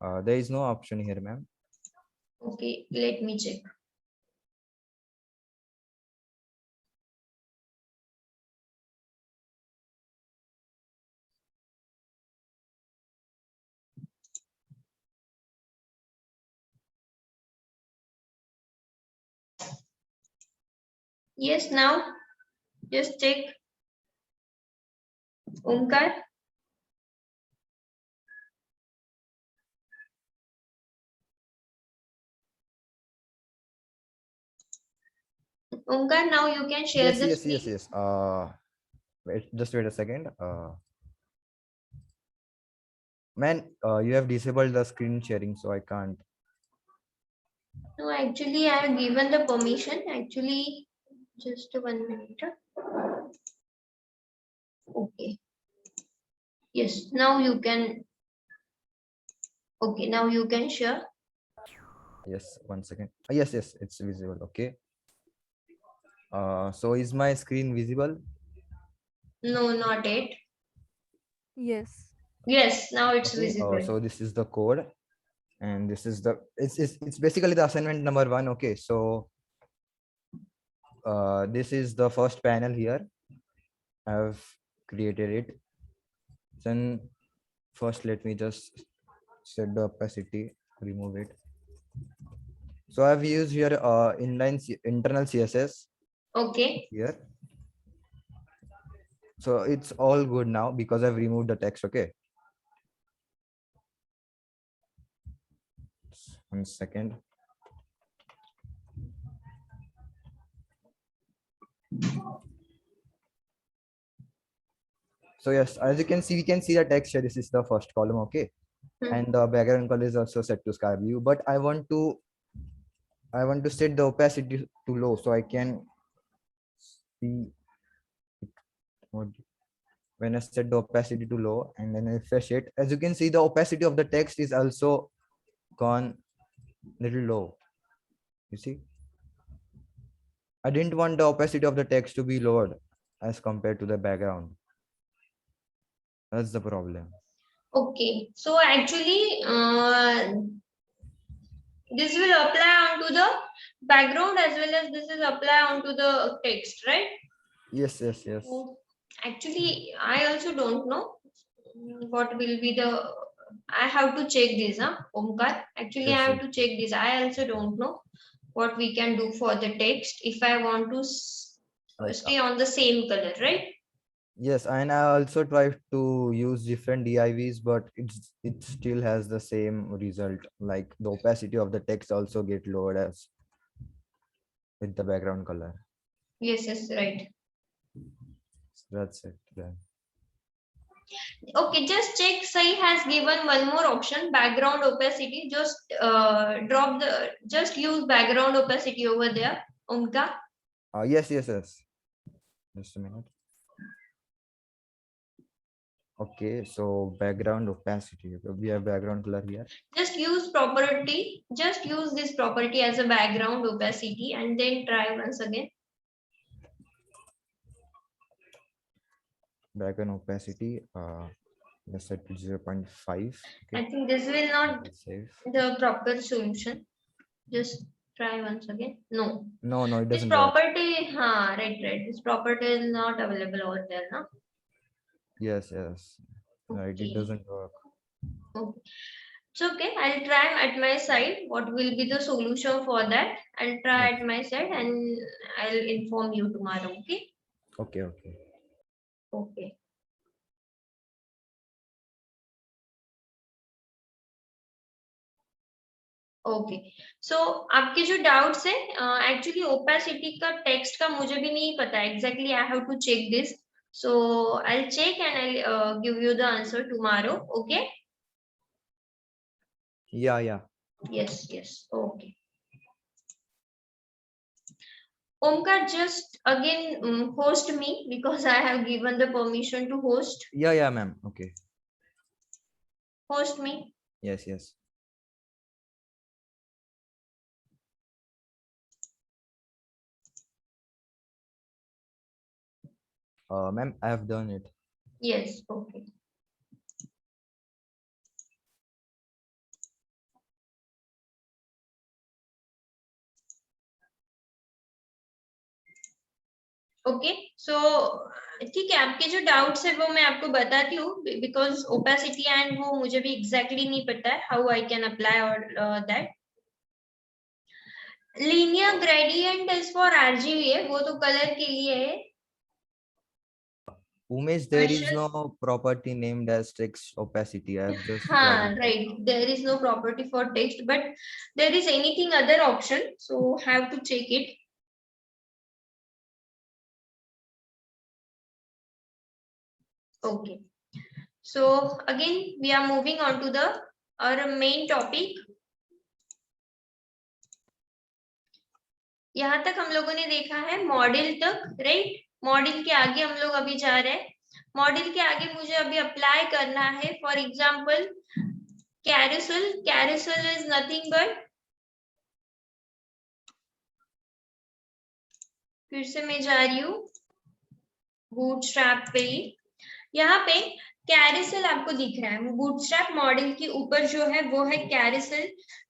[SPEAKER 3] There is no option here, ma'am.
[SPEAKER 1] Okay, let me check. Yes, now just check. Omkar. Omkar, now you can share the screen.
[SPEAKER 3] Yes. Just wait a second. Man, you have disabled the screen sharing, so I can't.
[SPEAKER 1] No, actually, I have given the permission. Actually, just 1 minute. Okay. Yes, now you can. Okay, now you can share.
[SPEAKER 3] Yes, 1 second. Yes, yes, it's visible. Okay. So is my screen visible?
[SPEAKER 1] No, not yet.
[SPEAKER 2] Yes.
[SPEAKER 1] Yes, now it's
[SPEAKER 3] Okay.
[SPEAKER 1] visible.
[SPEAKER 3] So this is the code, and this is the it's basically the assignment number 1. Okay. So this is the first panel here. I've created it. Then first let me just set the opacity, remove it. So I've used here internal CSS
[SPEAKER 1] Okay.
[SPEAKER 3] here. So it's all good now because I've removed the text. Okay. 1 second. So yes, as you can see, we can see the text here. This is the first column. Okay.
[SPEAKER 1] Hmm.
[SPEAKER 3] And the background color is also set to sky blue, but I want to set the opacity to low so I can see it. When I set the opacity to low and then I refresh it, as you can see, the opacity of the text is also gone little low. You see, I didn't want the opacity of the text to be lowered as compared to the background. That's the problem.
[SPEAKER 1] Okay. So actually, this will apply onto the background as well as this is apply onto the text, right?
[SPEAKER 3] Yes, yes, yes.
[SPEAKER 1] So actually, I also don't know what will be the. I have to check this, huh, Omkar. Actually, I
[SPEAKER 3] Yes,
[SPEAKER 1] have
[SPEAKER 3] yes.
[SPEAKER 1] to check this. I also don't know what we can do for the text if I want to
[SPEAKER 3] Like
[SPEAKER 1] stay on the same color, right?
[SPEAKER 3] yes, and I also tried to use different DIVs, but it still has the same result. Like the opacity of the text also get lowered as with the background color.
[SPEAKER 1] Yes, yes, right.
[SPEAKER 3] That's it. Yeah.
[SPEAKER 1] Okay, just check. Sai has given one more option, background opacity. Just just use background opacity over there, Omkar.
[SPEAKER 3] Yes, yes, yes. Just a minute. Okay, so background opacity. We have background color here.
[SPEAKER 1] Just use property. Just use this property as a background opacity, and then try once again.
[SPEAKER 3] Background opacity. Let's set to 0.5. Okay.
[SPEAKER 1] I think this will not
[SPEAKER 3] Let's save.
[SPEAKER 1] the proper solution. Just try once again. No,
[SPEAKER 3] No, no, it
[SPEAKER 1] this
[SPEAKER 3] doesn't work.
[SPEAKER 1] property, right. This property is not available over there, no?
[SPEAKER 3] Yes, yes. Right, it
[SPEAKER 1] Okay.
[SPEAKER 3] doesn't work.
[SPEAKER 1] Okay. It's okay. I'll try at my side. What will be the solution for that? I'll try at my side and I'll inform you tomorrow. Okay.
[SPEAKER 3] Okay, okay.
[SPEAKER 1] Okay. Okay so आपके जो doubts है actually opacity का text का मुझे भी नहीं पता exactly I have to check this so I check and I give you the answer tomorrow okay
[SPEAKER 3] Yeah.
[SPEAKER 1] yes okay Omkar just again host me because I have given the permission to host
[SPEAKER 3] Yeah, ma'am. Okay.
[SPEAKER 1] me
[SPEAKER 3] Yes. Ma'am, I have done it.
[SPEAKER 1] yes okay okay so ठीक है आपके जो doubts है वो मैं आपको बताती हूँ बिकॉज ओपेसिटी एंड वो मुझे भी एग्जैक्टली नहीं पता है हाउ आई कैन अप्लाई और that linear gradient is for RGB वो तो कलर के लिए है
[SPEAKER 3] Umesh, there is no property named as text opacity. I have just
[SPEAKER 1] हाँ right there is no property for text but there is anything other option so have to check it okay So again we are moving on to the our main topic. यहाँ तक हम लोगों ने देखा है model तक, right? Model के आगे हम लोग अभी जा रहे हैं. मॉडल के आगे मुझे अभी अप्लाई करना है. For example carousel. Carousel is nothing but, फिर से मैं जा रही हूँ बूटस्ट्रैप पे. यहाँ पे कैरोसेल आपको दिख रहा है. बूटस्ट्रैप मॉडल के ऊपर जो है वो है carousel.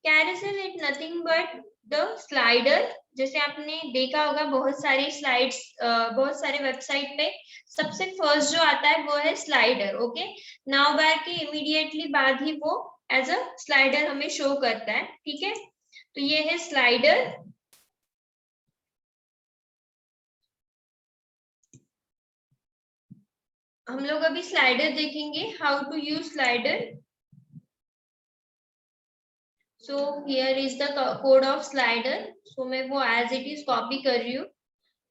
[SPEAKER 1] Carousel is nothing but the slider. जैसे आपने देखा होगा बहुत सारी स्लाइड्स, बहुत सारे वेबसाइट पे सबसे फर्स्ट जो आता है वो है स्लाइडर. ओके, नाउ बार के इमीडिएटली बाद ही वो एज अ स्लाइडर हमें शो करता है. ठीक है, तो ये है स्लाइडर. हम लोग अभी स्लाइडर देखेंगे, how to use slider. So here is the code of slider. So मैं वो एज इट इज कॉपी कर रही हूँ.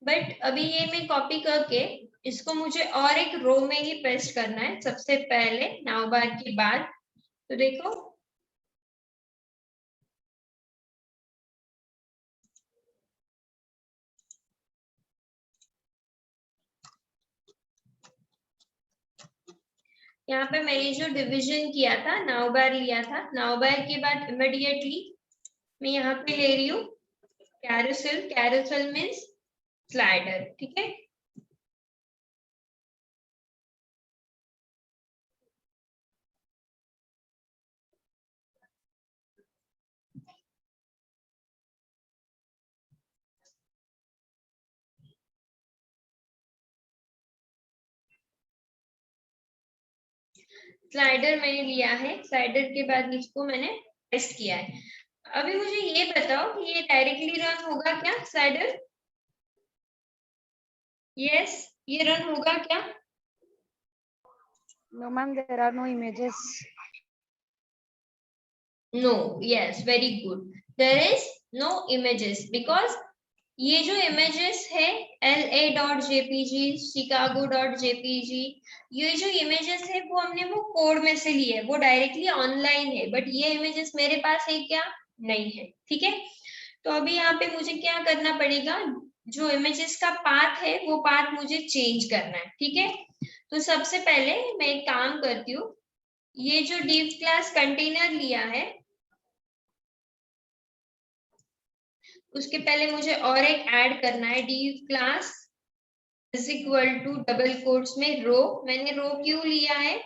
[SPEAKER 1] बट अभी ये मैं कॉपी करके इसको मुझे और एक रो में ही पेस्ट करना है सबसे पहले, नाउ बार के बाद. तो देखो यहाँ पे मैंने जो डिवीजन किया था, नाउ बार लिया था, नाउ बार के बाद इमीडिएटली मैं यहाँ पे ले रही हूँ कैरोसेल. Carousel means slider. ठीक है, स्लाइडर मैंने लिया है. स्लाइडर के बाद इसको मैंने पेस्ट किया है. अभी मुझे ये बताओ कि ये डायरेक्टली रन होगा क्या स्लाइडर? यस, ये रन होगा क्या?
[SPEAKER 5] No, ma'am, there are no images.
[SPEAKER 1] No. Yes, very good. There is no images because ये जो images है la.jpg, chicago.jpg, ये जो images है वो हमने वो कोड में से लिए है, वो डायरेक्टली ऑनलाइन है. बट ये images मेरे पास है क्या? नहीं है. ठीक है, तो अभी यहाँ पे मुझे क्या करना पड़ेगा, जो images का पाथ है वो पाथ मुझे चेंज करना है. ठीक है, तो सबसे पहले मैं एक काम करती हूँ, ये जो div क्लास कंटेनर लिया है उसके पहले मुझे और एक ऐड करना है. div class is equal to double quotes में रो. मैंने रो क्यों लिया है?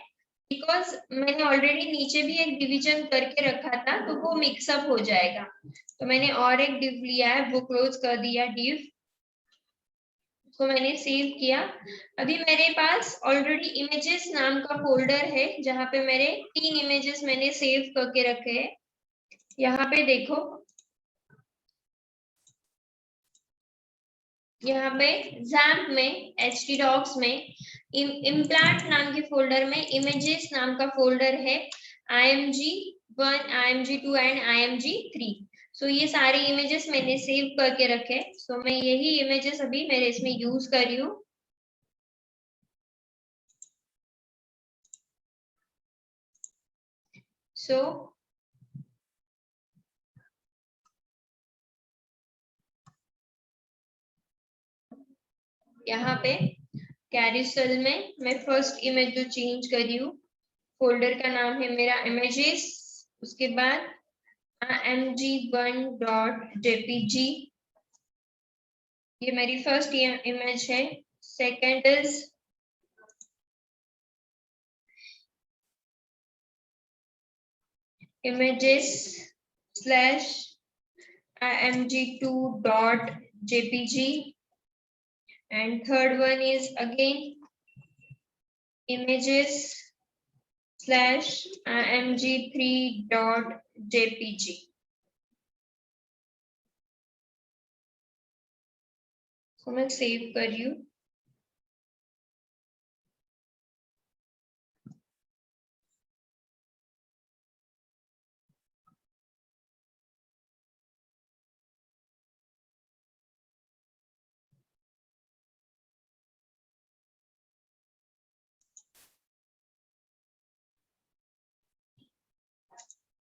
[SPEAKER 1] बिकॉज मैंने ऑलरेडी नीचे भी एक डिवीजन करके रखा था तो वो मिक्सअप हो जाएगा. तो मैंने और एक div लिया है, वो क्लोज कर दिया div को मैंने सेव किया. अभी मेरे पास ऑलरेडी इमेजेस नाम का फोल्डर है जहाँ पे मेरे 3 इमेजेस मैंने सेव करके रखे हैं. यहाँ पे देखो, यहाँ पे XAMPP में htdocs में इम्प्लांट नाम के फोल्डर में इमेजेस नाम का फोल्डर है img1, img2 एंड img3. सो ये सारे इमेजेस मैंने सेव करके रखे. सो मैं यही इमेजेस अभी मेरे इसमें यूज कर रही हूँ. सो यहाँ पे कैरोसेल में मैं फर्स्ट इमेज जो चेंज कर रही हूँ, फोल्डर का नाम है मेरा इमेजेस, उसके बाद img1.jpg, ये मेरी फर्स्ट इमेज है. Second is images slash img2.jpg, and third one is again images slash img3.jpg. तो मैं सेव कर रही हूँ.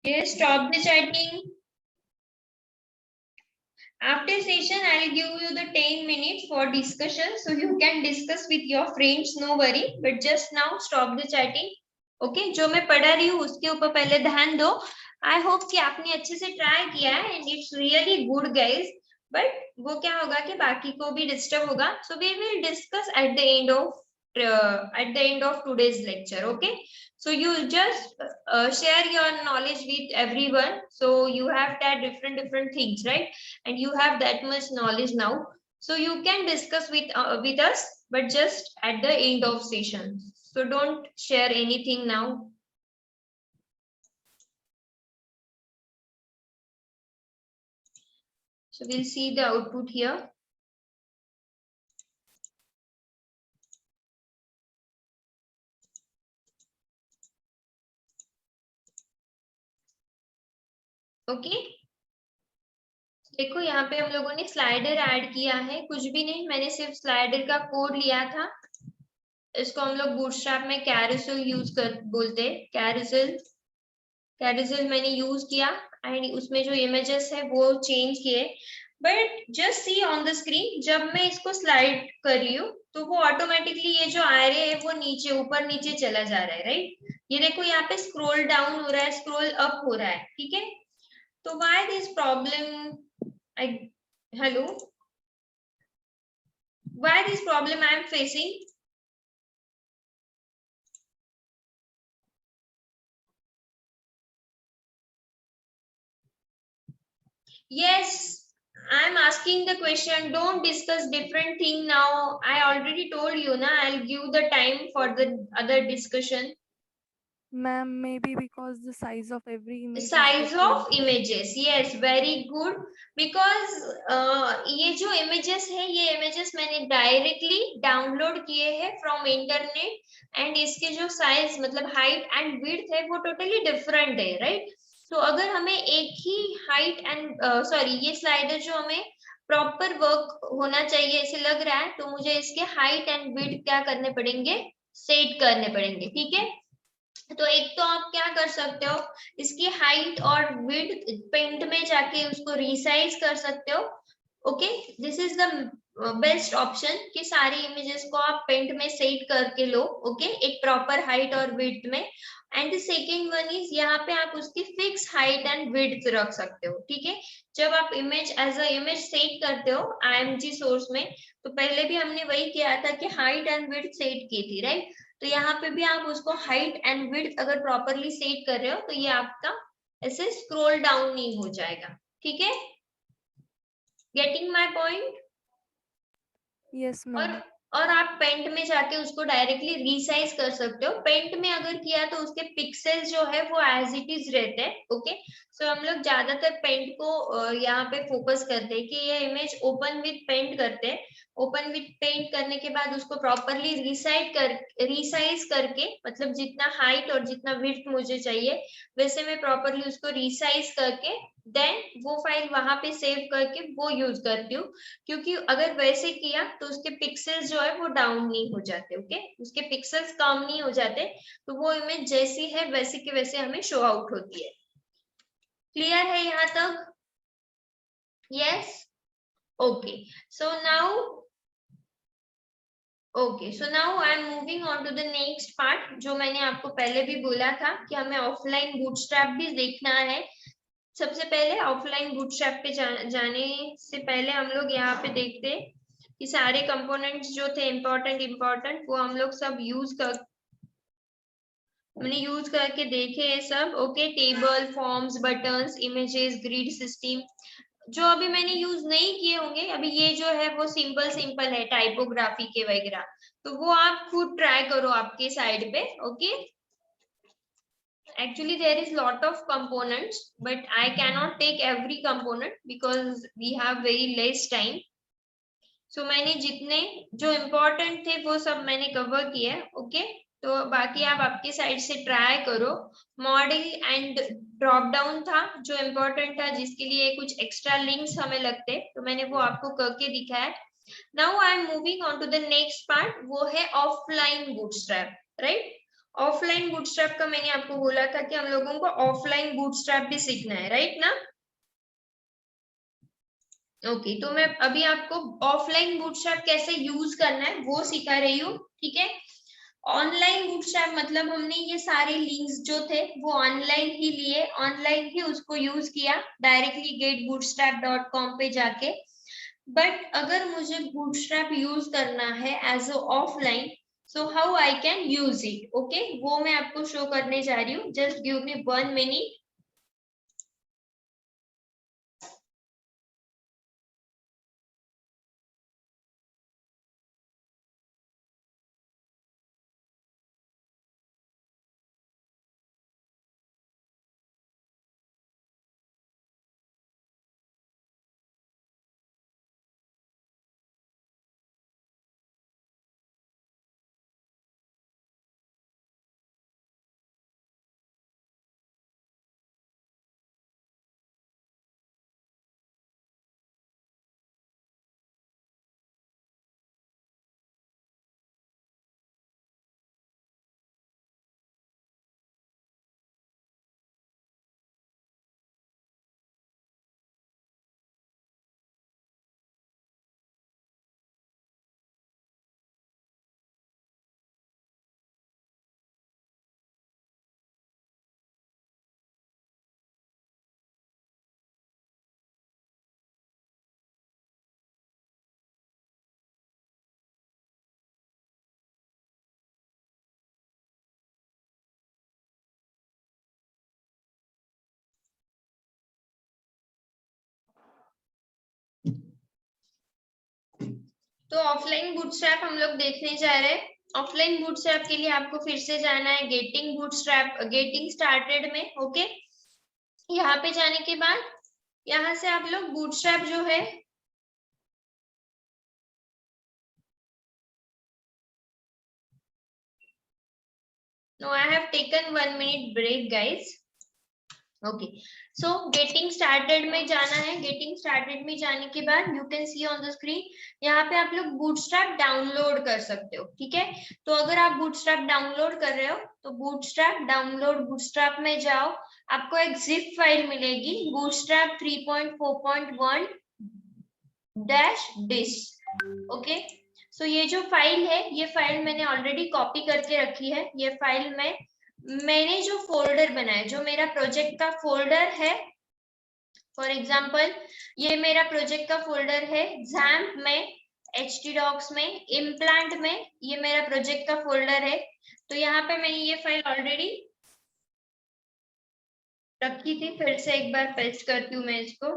[SPEAKER 1] Yes, stop the chatting. After session, I'll give you the 10 minutes for discussion, so you can discuss with your friends. No worry, but just now stop the chatting. Okay, जो मैं पढ़ा रही हूँ उसके ऊपर पहले ध्यान दो. I hope कि आपने अच्छे से ट्राई किया है and it's really good guys. But वो क्या होगा कि बाकी को भी डिस्टर्ब होगा. So we will discuss at the end of today's lecture. Okay. So you just share your knowledge with everyone. So you have that different things, right? And you have that much knowledge now, so you can discuss with us, but just at the end of session. So don't share anything now. So we'll see the output here. Okay, देखो यहाँ पे हम लोगों ने slider add किया है. कुछ भी नहीं, मैंने सिर्फ स्लाइडर का कोड लिया था. इसको हम लोग बूटस्ट्रैप में कैरोसेल यूज कर बोलते हैं. कैरोसेल मैंने यूज किया एंड उसमें जो इमेजेस है वो चेंज किए. But just see on the screen, जब मैं इसको स्लाइड कर रही हूँ तो वो ऑटोमेटिकली ये जो एरे है वो नीचे ऊपर नीचे चला जा रहा है, राइट? ये देखो यहाँ पे स्क्रॉल डाउन हो रहा है, स्क्रॉल अप हो रहा है, ठीक है? तो why this problem? Hello, why this problem I am facing? Yes, I'm asking the question. Don't discuss different thing now. I already told you, na. I'll give the time for the other discussion.
[SPEAKER 2] Ma'am, maybe because the size of every image is
[SPEAKER 1] Size of
[SPEAKER 2] different.
[SPEAKER 1] images, yes, very good. Because ये जो images है, ये images मैंने directly download किए हैं from internet, and इसके जो size मतलब height and width है वो totally different है, right? तो अगर हमें एक ही height and sorry, ये स्लाइडर जो हमें प्रॉपर वर्क होना चाहिए ऐसे लग रहा है, तो मुझे इसके हाइट एंड विड्थ क्या करने पड़ेंगे? सेट करने पड़ेंगे, ठीक है? तो एक तो आप क्या कर सकते हो, इसकी हाइट और विड्थ पेंट में जाके उसको रिसाइज कर सकते हो. Okay, this is the best option कि सारी इमेजेस को आप पेंट में सेट करके लो. ओके, एक प्रॉपर हाइट और विड्थ में. And the second one is, यहाँ पे आप उसकी फिक्स हाइट एंड विड्थ रख सकते हो, ठीक है? जब आप image as a image set करते हो IMG सोर्स में, तो पहले भी हमने वही किया था कि हाइट एंड विड्थ सेट की थी, राइट? तो यहाँ पे भी आप उसको हाइट एंड विड्थ अगर प्रॉपरली सेट कर रहे हो तो ये आपका ऐसे स्क्रॉल डाउन नहीं हो जाएगा, ठीक है? Getting my point?
[SPEAKER 2] Yes, ma'am.
[SPEAKER 1] और आप पेंट में जाके उसको डायरेक्टली रिसाइज कर सकते हो. पेंट में अगर किया तो उसके पिक्सेल्स जो है वो एज इट इज रहते हैं. ओके, सो हम लोग ज्यादातर पेंट को यहाँ पे फोकस करते हैं कि ये इमेज ओपन विथ पेंट करते हैं. ओपन विथ पेंट करने के बाद उसको प्रॉपरली रिसाइज करके, मतलब जितना हाइट और जितना विड्थ मुझे चाहिए वैसे मैं प्रॉपरली उसको रिसाइज करके देन वो फाइल वहां पे सेव करके वो यूज करती हूँ. क्योंकि अगर वैसे किया तो उसके पिक्सेल्स जो है वो डाउन नहीं हो जाते. ओके, उसके पिक्सेल्स कम नहीं हो जाते, तो वो इमेज जैसी है वैसे के वैसे हमें शो आउट होती है. क्लियर है यहाँ तक? Yes, okay. So now I am moving on to the next part. जो मैंने आपको पहले भी बोला था कि हमें ऑफलाइन बूटस्ट्रैप भी देखना है. सबसे पहले ऑफलाइन बूटस्ट्रैप पे जाने से पहले हम लोग यहाँ पे देखते कि सारे कंपोनेंट्स जो थे इम्पोर्टेंट वो हम लोग सब मैंने यूज करके देखे हैं सब. Okay, table, forms, buttons, images, grid system. जो अभी मैंने यूज नहीं किए होंगे अभी, ये जो है वो सिंपल है टाइपोग्राफी के वगैरह, तो वो आप खुद ट्राई करो आपके साइड पे. Okay, actually there is lot of components but I cannot take every component because we have very less time. So मैंने जितने जो important थे वो सब मैंने कवर किया. ओके, तो बाकी आप आपके साइड से ट्राई करो. मॉडल एंड ड्रॉप डाउन था जो इम्पोर्टेंट था, जिसके लिए कुछ एक्स्ट्रा लिंक्स हमें लगते, तो मैंने वो आपको करके दिखाया. Now I am moving on to the next part, वो है offline Bootstrap, right? Offline Bootstrap का मैंने आपको बोला था कि हम लोगों को ऑफलाइन बूटस्ट्रैप भी सीखना है, राइट ना? ओके, तो मैं अभी आपको ऑफलाइन बूटस्ट्रैप कैसे यूज करना है वो सिखा रही हूँ, ठीक है? ऑनलाइन बूटस्ट्रैप मतलब हमने ये सारे लिंक्स जो थे वो ऑनलाइन ही लिए, ऑनलाइन ही उसको यूज किया डायरेक्टली getbootstrap.com पे जाके। बट अगर मुझे बूटस्ट्रैप यूज करना है as a offline, so how I can use it, okay, वो मैं आपको शो करने जा रही हूँ। Just give me 1 minute. तो ऑफलाइन बूटस्ट्रैप हम लोग देखने जा रहे हैं। ऑफलाइन बूटस्ट्रैप के लिए आपको फिर से जाना है गेटिंग स्टार्टेड में, ओके। यहाँ पे जाने के बाद यहाँ से आप लोग बूटस्ट्रैप जो है, no I have taken 1 minute break guys, okay. So getting started में जाना है। गेटिंग स्टार्टेड में जाने के बाद you can see on the screen, यहाँ पे आप लोग बूटस्ट्रैप डाउनलोड कर सकते हो, ठीक है। तो अगर आप बूटस्ट्रैप डाउनलोड कर रहे हो तो बूटस्ट्रैप डाउनलोड बूटस्ट्रैप में जाओ, आपको एक जिप फाइल मिलेगी बूटस्ट्रैप 3.4.1 डैश डिस, ओके। सो ये जो फाइल है, ये फाइल मैंने ऑलरेडी कॉपी करके रखी है। ये फाइल मैंने जो फोल्डर बनाया, जो मेरा प्रोजेक्ट का फोल्डर है, फॉर एग्जाम्पल ये मेरा प्रोजेक्ट का फोल्डर है, XAMPP में, htdocs में, इम्प्लांट में, ये मेरा प्रोजेक्ट का फोल्डर है। तो यहाँ पे मैंने ये फाइल ऑलरेडी रखी थी, फिर से एक बार पेस्ट करती हूँ मैं इसको।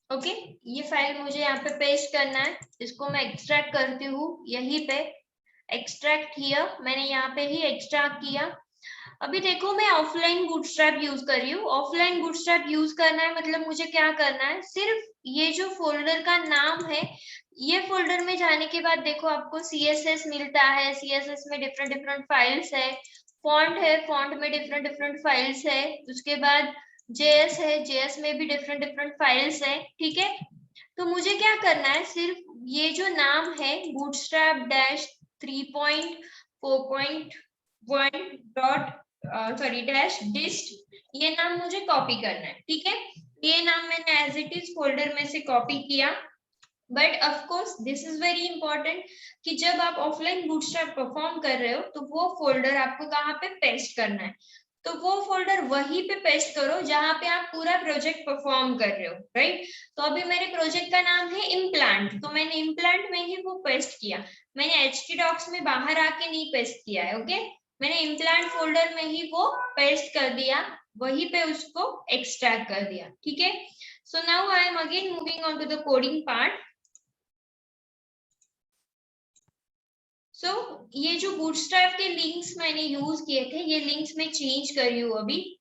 [SPEAKER 1] ओके, ये फाइल मुझे यहाँ पे पेस्ट करना है, इसको मैं एक्सट्रैक्ट करती हूँ यहीं पे, एक्सट्रैक्ट हियर, मैंने यहाँ पे ही एक्सट्रैक्ट किया। अभी देखो मैं ऑफलाइन बूटस्ट्रैप यूज कर रही हूँ। ऑफलाइन बूटस्ट्रैप यूज करना है मतलब मुझे क्या करना है, सिर्फ ये जो फोल्डर का नाम है, ये फोल्डर में जाने के बाद देखो आपको CSS मिलता है, CSS में डिफरेंट डिफरेंट फाइल्स है, फॉन्ट है, फॉन्ट में डिफरेंट डिफरेंट फाइल्स है, उसके बाद JS है, JS में भी डिफरेंट डिफरेंट फाइल्स है, ठीक है। तो मुझे क्या करना है, सिर्फ ये जो नाम है bootstrap dash 3.4.1 डैश डिस्ट, ये नाम मुझे कॉपी करना है, ठीक है। ये नाम मैंने एज इट इज फोल्डर में से कॉपी किया। But of course this is very important कि जब आप ऑफलाइन बूटस्ट्रैप परफॉर्म कर रहे हो तो वो फोल्डर आपको कहाँ पे पेस्ट करना है, तो वो फोल्डर वहीं पे पेस्ट करो जहां पे आप पूरा प्रोजेक्ट परफॉर्म कर रहे हो, राइट। तो अभी मेरे प्रोजेक्ट का नाम है इम्प्लांट, तो मैंने इम्प्लांट में ही वो पेस्ट किया, मैंने htdocs में बाहर आके नहीं पेस्ट किया है, ओके। मैंने इम्प्लांट फोल्डर में ही वो पेस्ट कर दिया, वहीं पे उसको एक्सट्रैक्ट कर दिया, ठीक है। So now I am again moving on to the coding part. So ये जो बूटस्ट्रैप के लिंक्स मैंने यूज किए थे, ये लिंक्स मैं चेंज कर रही हूँ अभी।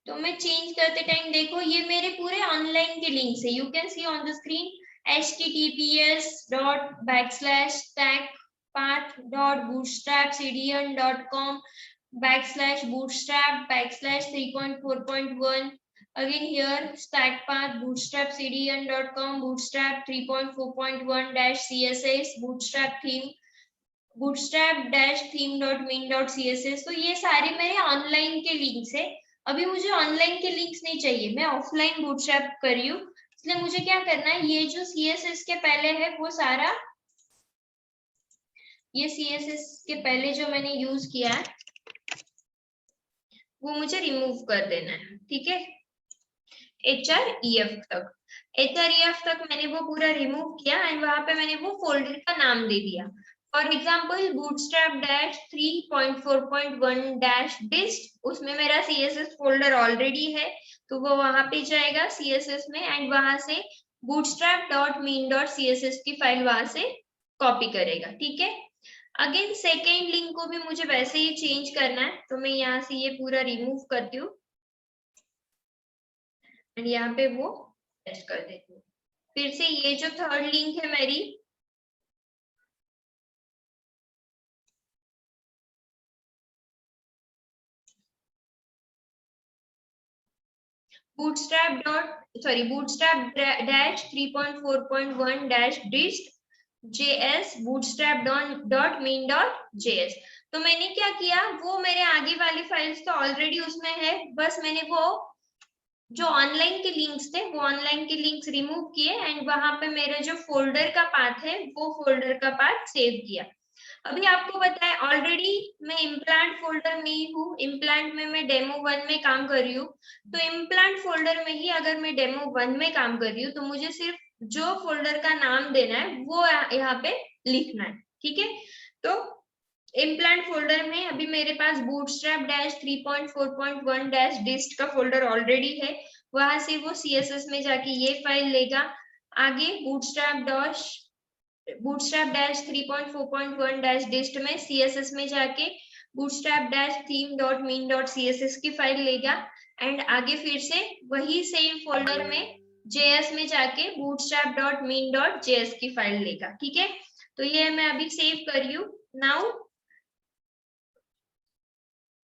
[SPEAKER 1] तो मैं चेंज करते टाइम देखो ये मेरे पूरे ऑनलाइन के लिंक्स है, you can see on the screen https://stackpath.bootstrapcdn.com/bootstrap/3.4.1 Again here, stack path, bootstrap cdn.com, bootstrap 3.4.1-css, bootstrap theme, bootstrap-theme.min.css. तो ये सारे मेरे ऑनलाइन के लिंक्स है. अभी मुझे ऑनलाइन के लिंक्स नहीं चाहिए, मैं ऑफलाइन बूटस्ट्रैप कर रही हूँ. इसलिए मुझे क्या करना है, ये जो CSS के पहले है वो सारा, ये CSS के पहले जो मैंने यूज किया है वो मुझे रिमूव कर देना है. ठीक है, href तक मैंने वो पूरा रिमूव किया एंड वहां पे मैंने वो फोल्डर का नाम दे दिया. फॉर एग्जाम्पल bootstrap-3.4.1-dist, उसमें मेरा CSS फोल्डर ऑलरेडी है तो वो वहां पे जाएगा CSS में एंड वहां से bootstrap.min.css की फाइल वहां से कॉपी करेगा. ठीक है, अगेन सेकेंड लिंक को भी मुझे वैसे ही चेंज करना है तो मैं यहाँ से ये पूरा रिमूव करती हूँ एंड यहाँ पे वो पेस्ट कर देती हूँ. फिर से ये जो थर्ड लिंक है मेरी, bootstrap-3.4.1-dist js bootstrap.min.js. तो मैंने क्या किया, वो मेरे आगे वाली फाइल्स तो ऑलरेडी उसमें है, बस मैंने वो जो ऑनलाइन के लिंक्स थे वो ऑनलाइन के लिंक्स रिमूव किए एंड वहां पे मेरा जो फोल्डर का पाथ है वो फोल्डर का पाथ सेव किया. अभी आपको पता है ऑलरेडी मैं इम्प्लांट फोल्डर में ही हूँ, इम्प्लांट में मैं डेमो 1 में काम कर रही हूँ. तो इम्प्लांट फोल्डर में ही अगर मैं डेमो 1 में काम कर रही हूँ तो मुझे सिर्फ जो फोल्डर का नाम देना है वो यहाँ पे लिखना है. ठीक है, तो इम्प्लांट फोल्डर में अभी मेरे पास bootstrap-3.4.1-dist का फोल्डर ऑलरेडी है, वहां से वो CSS में जाके ये फाइल लेगा. आगे bootstrap-3.4.1-dist में CSS में जाके bootstrap-theme.min.css की फाइल लेगा एंड आगे फिर से वही सेम फोल्डर में JS में जाके bootstrap.min.js की फाइल लेगा. ठीक है, तो ये मैं अभी सेव कर रही हूँ. Now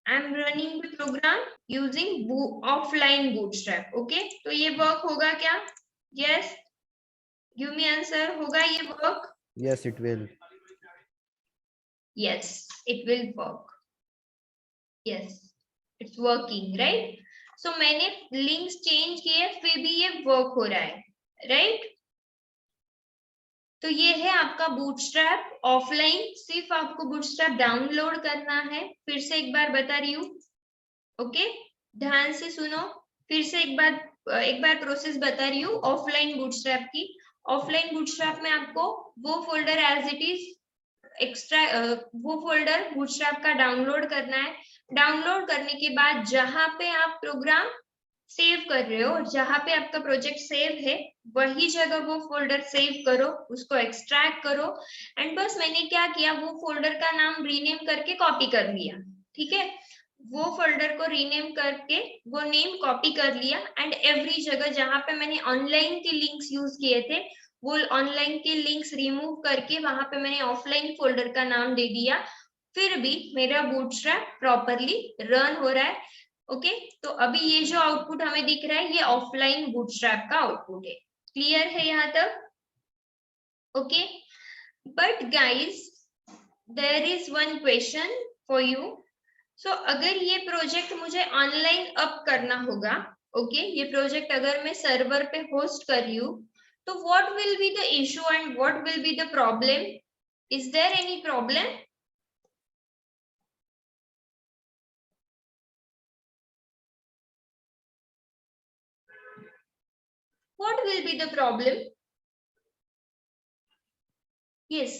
[SPEAKER 1] I am running the program using offline bootstrap. Okay, तो ये वर्क होगा क्या? Yes, give me answer. होगा ये work?
[SPEAKER 3] Yes, it will.
[SPEAKER 1] Yes, it will work. Yes, it's working, right? So मैंने links change किए फिर भी ये वर्क हो रहा है, right? तो ये है आपका बूटस्ट्रैप ऑफलाइन. सिर्फ आपको बूटस्ट्रैप डाउनलोड करना है. फिर से एक बार बता रही हूँ, ओके, ध्यान से सुनो. फिर से एक बार प्रोसेस बता रही हूँ ऑफलाइन बूटस्ट्रैप की. ऑफलाइन बूटस्ट्रैप में आपको वो folder as it is extra वो फोल्डर बूटस्ट्रैप का डाउनलोड करना है. डाउनलोड करने के बाद जहां पे आप प्रोग्राम सेव कर रहे हो, जहां पे आपका प्रोजेक्ट सेव है वही जगह वो फोल्डर सेव करो, उसको एक्सट्रैक्ट करो एंड बस मैंने क्या किया, वो फोल्डर का नाम रीनेम करके कॉपी कर लिया. ठीक है, वो फोल्डर को रीनेम करके वो नेम कॉपी कर लिया एंड एवरी जगह जहां पे मैंने ऑनलाइन के लिंक्स यूज किए थे वो ऑनलाइन के लिंक्स रिमूव करके वहां पे मैंने ऑफलाइन फोल्डर का नाम दे दिया. फिर भी मेरा बूटस्ट्रैप प्रॉपरली रन हो रहा है. ओके, तो अभी ये जो आउटपुट हमें दिख रहा है ये ऑफलाइन बूटस्ट्रैप का आउटपुट है. क्लियर है यहाँ तक? Okay, but guys there is one question for you. So अगर ये प्रोजेक्ट मुझे ऑनलाइन अप करना होगा, ओके, ये प्रोजेक्ट अगर मैं सर्वर पे होस्ट कर रही हूँ तो what will be the issue and what will be the problem? Is there any problem? What will be the problem? Yes,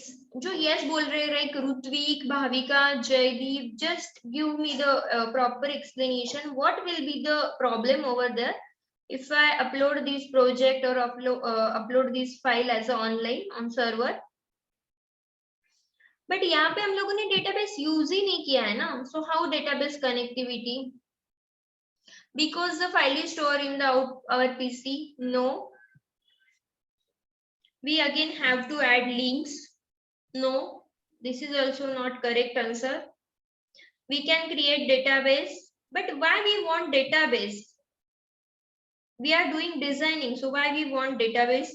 [SPEAKER 1] जो yes बोल रहे like Rutvik, Bhavika, Jaydeep, just give me the proper explanation. What will be the problem over there if I upload this project or upload this file as a online on server? But यहाँ पे हम लोगों ने database use ही नहीं किया है ना, so how database connectivity? Because the file is stored in the our PC? No. We again have to add links. No, this is also not correct answer. We can create database, but why we want database? We are doing designing, so why we want database?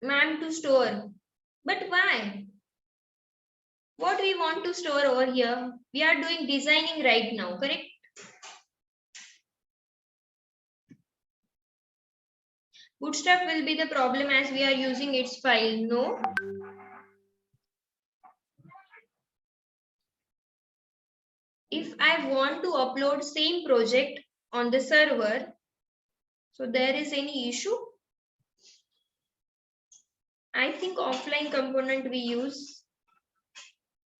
[SPEAKER 1] Ma'am, to store. But why? What we want to store over here? We are doing designing right now, correct? Bootstrap will be the problem as we are using its file. No. If I want to upload same project on the server, so there is any issue? I think offline component we use.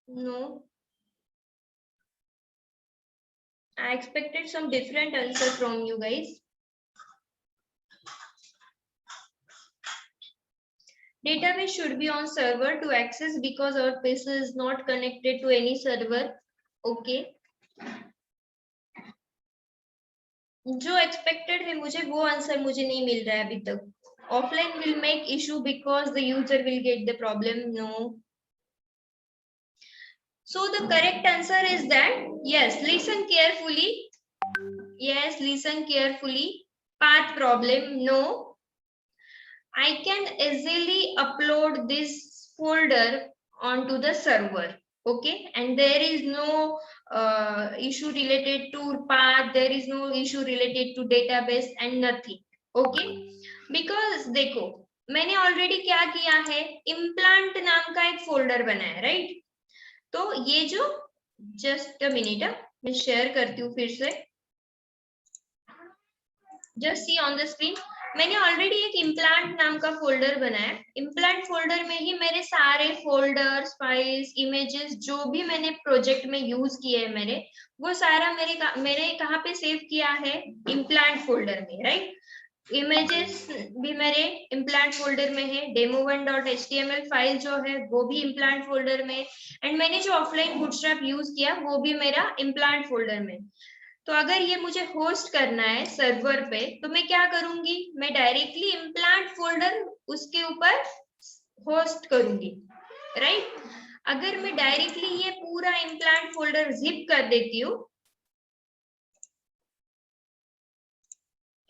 [SPEAKER 1] No. I expected some different answer from you guys. Database should be on server to access because our PC is not connected to any server. Okay. जो expected है मुझे वो answer मुझे नहीं मिल रहा है अभी तक. Offline will make issue because the user will get the problem. No. So the correct answer is that yes, listen carefully. Yes, listen carefully. Path problem. No. I can easily upload this folder onto the server. Okay, and there is no issue related to path, there is no issue related to database and nothing. Okay, because देखो मैंने already क्या किया है, implant नाम का एक folder बनाया, right? तो ये जो जस्ट अ मिनट मैं शेयर करती हूँ फिर से, just see on the screen. मैंने ऑलरेडी एक इम्प्लांट नाम का फोल्डर बनाया. इम्प्लांट फोल्डर में ही मेरे सारे फोल्डर्स, फाइल्स, इमेजेस जो भी मैंने प्रोजेक्ट में यूज किए हैं मेरे, वो सारा मेरे कहाँ पे सेव किया है, इम्प्लांट फोल्डर में, राइट? इमेजेस भी मेरे इम्प्लांट फोल्डर में है, demo1.html फाइल जो है वो भी इम्प्लांट फोल्डर में, एंड मैंने जो ऑफलाइन बूटस्ट्रैप यूज किया वो भी मेरा इम्प्लांट फोल्डर में. तो अगर ये मुझे होस्ट करना है सर्वर पे तो मैं क्या करूंगी, मैं डायरेक्टली इम्प्लांट फोल्डर उसके ऊपर होस्ट करूंगी, राइट? अगर मैं डायरेक्टली ये पूरा इम्प्लांट फोल्डर जिप कर देती हूँ,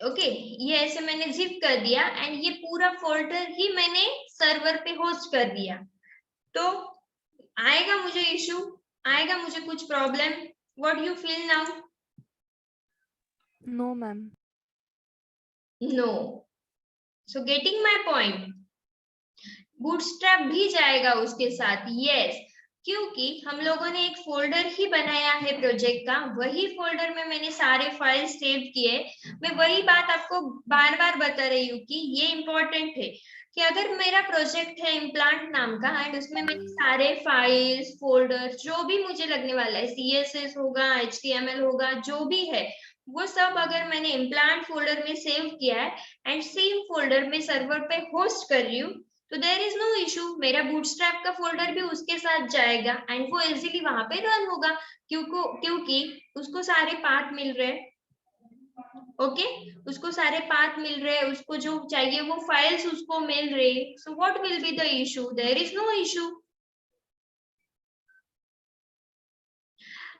[SPEAKER 1] ओके, ये ऐसे मैंने जिप कर दिया एंड ये पूरा फोल्डर ही मैंने सर्वर पे होस्ट कर दिया, तो आएगा मुझे इशू, आएगा मुझे कुछ problem? What you feel now?
[SPEAKER 2] No, ma'am.
[SPEAKER 1] No. So getting my point. Bootstrap भी जाएगा उसके साथ, yes. क्योंकि हम लोगों ने एक फोल्डर ही बनाया है प्रोजेक्ट का, वही फोल्डर में मैंने सारे फाइल सेव किए. मैं वही बात आपको बार बार बता रही हूँ कि ये इंपॉर्टेंट है कि अगर मेरा प्रोजेक्ट है इम्प्लांट नाम का एंड उसमें मैंने सारे फाइल्स, फोल्डर जो भी मुझे लगने वाला है, CSS होगा, HTML होगा, जो भी है वो सब अगर मैंने इम्प्लांट फोल्डर में सेव किया है एंड सेम फोल्डर में सर्वर पे होस्ट कर रही हूँ, तो देयर इज नो इशू. मेरा बूटस्ट्रैप का फोल्डर भी उसके साथ जाएगा एंड वो इजीली वहां पे रन होगा क्योंकि उसको सारे पाथ मिल रहे हैं. ओके, उसको सारे पाथ मिल रहे हैं, उसको जो चाहिए वो फाइल्स उसको मिल रहे. So what will be the issue? There is no issue.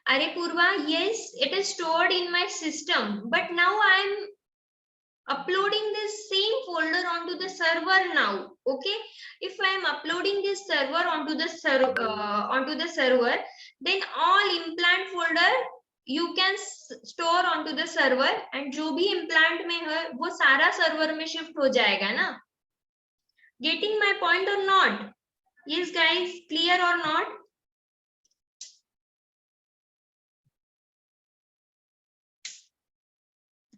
[SPEAKER 1] Are Purva, yes, it is stored in my system, but now I am uploading this same folder onto the server now. Okay, if I am uploading this server onto the server, then all implant folder you can store onto the server and जो भी implant में है वो सारा server में shift हो जाएगा ना. Getting my point or not? Yes guys, clear or not?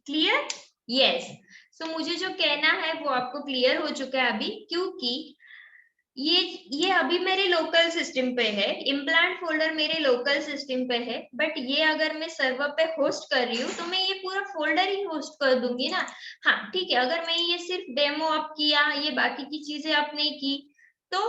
[SPEAKER 1] Clear? Yes. So मुझे जो कहना है वो आपको क्लियर हो चुका है अभी, क्योंकि ये अभी मेरे लोकल सिस्टम पे है, इम्प्लांट फोल्डर मेरे लोकल सिस्टम पे है, बट ये अगर मैं सर्वर पे होस्ट कर रही हूँ तो मैं ये पूरा फोल्डर ही होस्ट कर दूंगी ना. हाँ ठीक है, अगर मैं ये सिर्फ डेमो अप किया, ये बाकी की चीजें अप नहीं की तो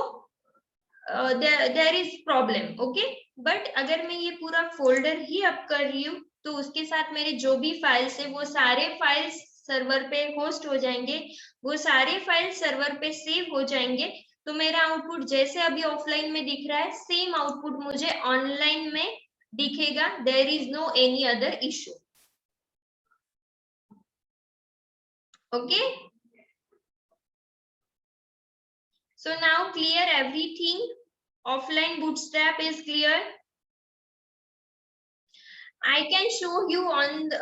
[SPEAKER 1] there is problem. Okay, but अगर मैं ये पूरा फोल्डर ही अप कर रही हूँ तो उसके साथ मेरे जो भी फाइल्स है वो सारे फाइल्स सर्वर पे होस्ट हो जाएंगे, वो सारे फाइल्स सर्वर पे सेव हो जाएंगे. तो मेरा आउटपुट जैसे अभी ऑफलाइन में दिख रहा है, सेम आउटपुट मुझे ऑनलाइन में दिखेगा. There is no any other issue. Okay. So now clear everything. Offline bootstrap is clear. I can show you on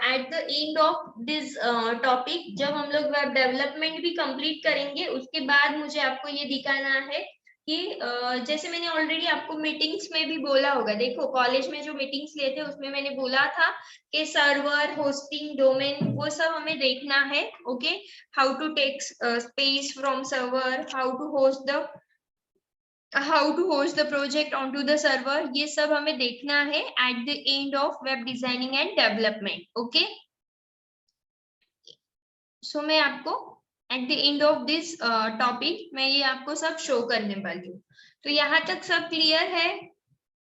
[SPEAKER 1] at the end of this topic. जब हम लोग वेब डेवलपमेंट भी complete करेंगे उसके बाद मुझे आपको ये दिखाना है कि जैसे मैंने ऑलरेडी आपको मीटिंग्स में भी बोला होगा. देखो कॉलेज में जो मीटिंग्स लिए थे उसमें मैंने बोला था कि सर्वर, होस्टिंग, डोमेन वो सब हमें देखना है. Okay. How to take space from server, how to host the project onto the server, ये सब हमें देखना है at the end of web designing and development. Okay. So मैं आपको at the end of this topic मैं ये आपको सब शो करने वाली हूँ. तो यहाँ तक सब क्लियर है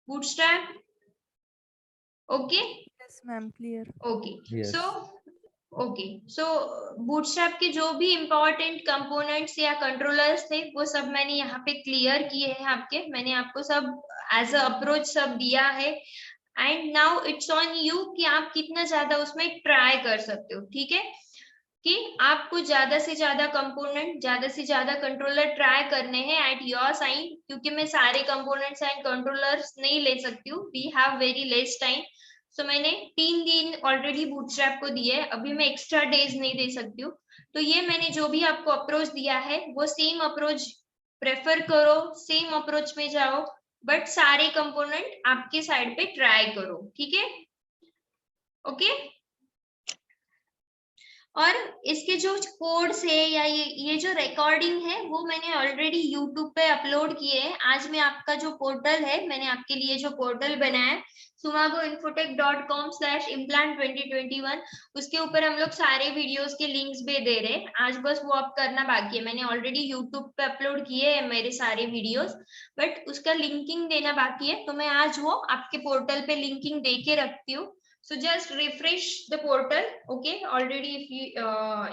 [SPEAKER 1] bootstrap? Okay.
[SPEAKER 2] Yes, ma'am. Clear.
[SPEAKER 1] Okay.
[SPEAKER 3] Yes.
[SPEAKER 1] सो बूटस्ट्रैप के जो भी इंपॉर्टेंट कंपोनेंट्स या कंट्रोलर्स थे वो सब मैंने यहाँ पे क्लियर किए हैं आपके. मैंने आपको सब एज अ अप्रोच सब दिया है. And now it's on you कि आप कितना ज्यादा उसमें ट्राई कर सकते हो. ठीक है कि आपको ज्यादा से ज्यादा कंपोनेंट, ज्यादा से ज्यादा कंट्रोलर ट्राई करने हैं एट योर साइड, क्योंकि मैं सारे कंपोनेंट्स एंड कंट्रोलर्स नहीं ले सकती हूँ. We have very less time. So मैंने 3 दिन ऑलरेडी बूटस्ट्रैप को दिए है. अभी मैं एक्स्ट्रा डेज नहीं दे सकती हूँ. तो ये मैंने जो भी आपको अप्रोच दिया है वो सेम अप्रोच प्रेफर करो, सेम अप्रोच में जाओ, बट सारे कंपोनेंट आपके साइड पे ट्राई करो. ठीक है. ओके. और इसके जो कोड्स है या ये जो रिकॉर्डिंग है वो मैंने ऑलरेडी यूट्यूब पे अपलोड किए हैं. आज मैं आपका जो पोर्टल है, मैंने आपके लिए जो पोर्टल बनाया है sumagoinfotech.com/implant2021, उसके ऊपर हम लोग सारे वीडियोस के लिंक्स भी दे रहे हैं. आज बस वो आप करना बाकी है. मैंने ऑलरेडी यूट्यूब पे अपलोड किए हैं मेरे सारे वीडियोस, बट उसका लिंकिंग देना बाकी है. तो मैं आज वो आपके पोर्टल पे लिंकिंग दे के रखती हूँ. So just refresh the portal. Okay, already if you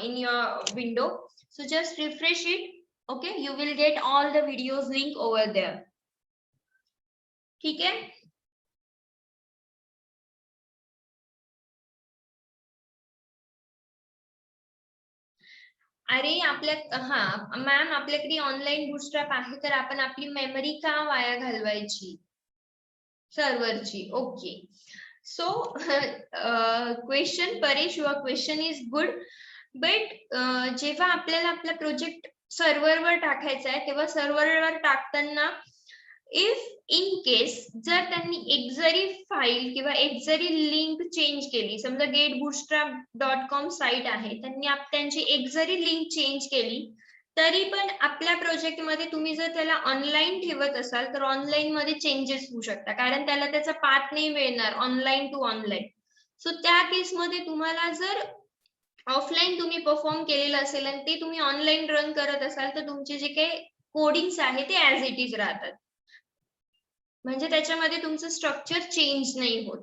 [SPEAKER 1] in your window, so just refresh it. Okay, you will get all the videos link over there. ठीक है. अरे आपल्या मॅम आपल्याकडे ऑनलाईन बूटस्ट्रॅप आहे तर आपण आपली मेमरी का वाया घालवायची सर्व्हरची. Okay. So question Paresh, your question is good, but जेव्हा आपल्याला आपला प्रोजेक्ट सर्व्हरवर टाकायचा आहे तेव्हा सर्व्हरवर टाकताना इफ इन केस जर त्यांनी एक जरी फाईल किंवा एक जरी लिंक चेंज केली, समजा getbootstrap.com साइट आहे, त्यांची एक जरी लिंक चेंज केली तरी पण आपल्या प्रोजेक्ट मध्ये तुम्ही जर त्याला ऑनलाईन ठेवत असाल तर ऑनलाईन मध्ये चेंजेस होऊ शकतात, कारण त्याला त्याचा पाथ नाही मिळणार ऑनलाईन टू ऑनलाईन. सो त्या केस मध्ये तुम्हाला जर ऑफलाईन तुम्ही परफॉर्म केलेलं असेल आणि ते तुम्ही ऑनलाईन रन करत असाल तर तुमचे जे काही कोडिंग्स आहे ते ऍज इट इज राहतात, म्हणजे त्याच्यामध्ये तुमचं स्ट्रक्चर चेंज नाही होत.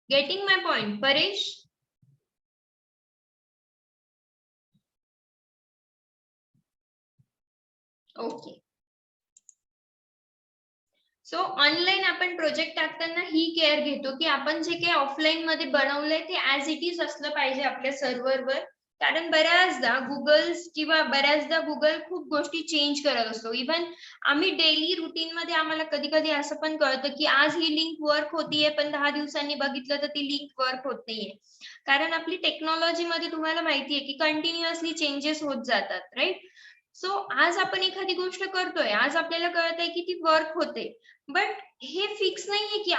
[SPEAKER 1] Getting my point Paresh? Okay. So online आपण प्रोजेक्ट टाकताना ही केअर घेतो की आपण जे काही ऑफलाईन मध्ये बनवलंय ते ऍज इट इज असलं पाहिजे आपल्या सर्व्हरवर, कारण बऱ्याचदा गुगल खूप गोष्टी चेंज करत असतो. इव्हन आम्ही डेली रुटीन मध्ये आम्हाला कधी कधी असं पण कळतं की आज ही लिंक वर्क होतीये पण 10 दिवसांनी बघितलं तर ती लिंक वर्क होत नाहीये, कारण आपली टेक्नॉलॉजी मध्ये तुम्हाला माहितीये की कंटिन्युअसली चेंजेस होत जातात. राईट. सो आज आपण एखादी गोष्ट करतोय, आज आपल्याला कळत आहे की ती वर्क होते, बट हे फिक्स नाहीये की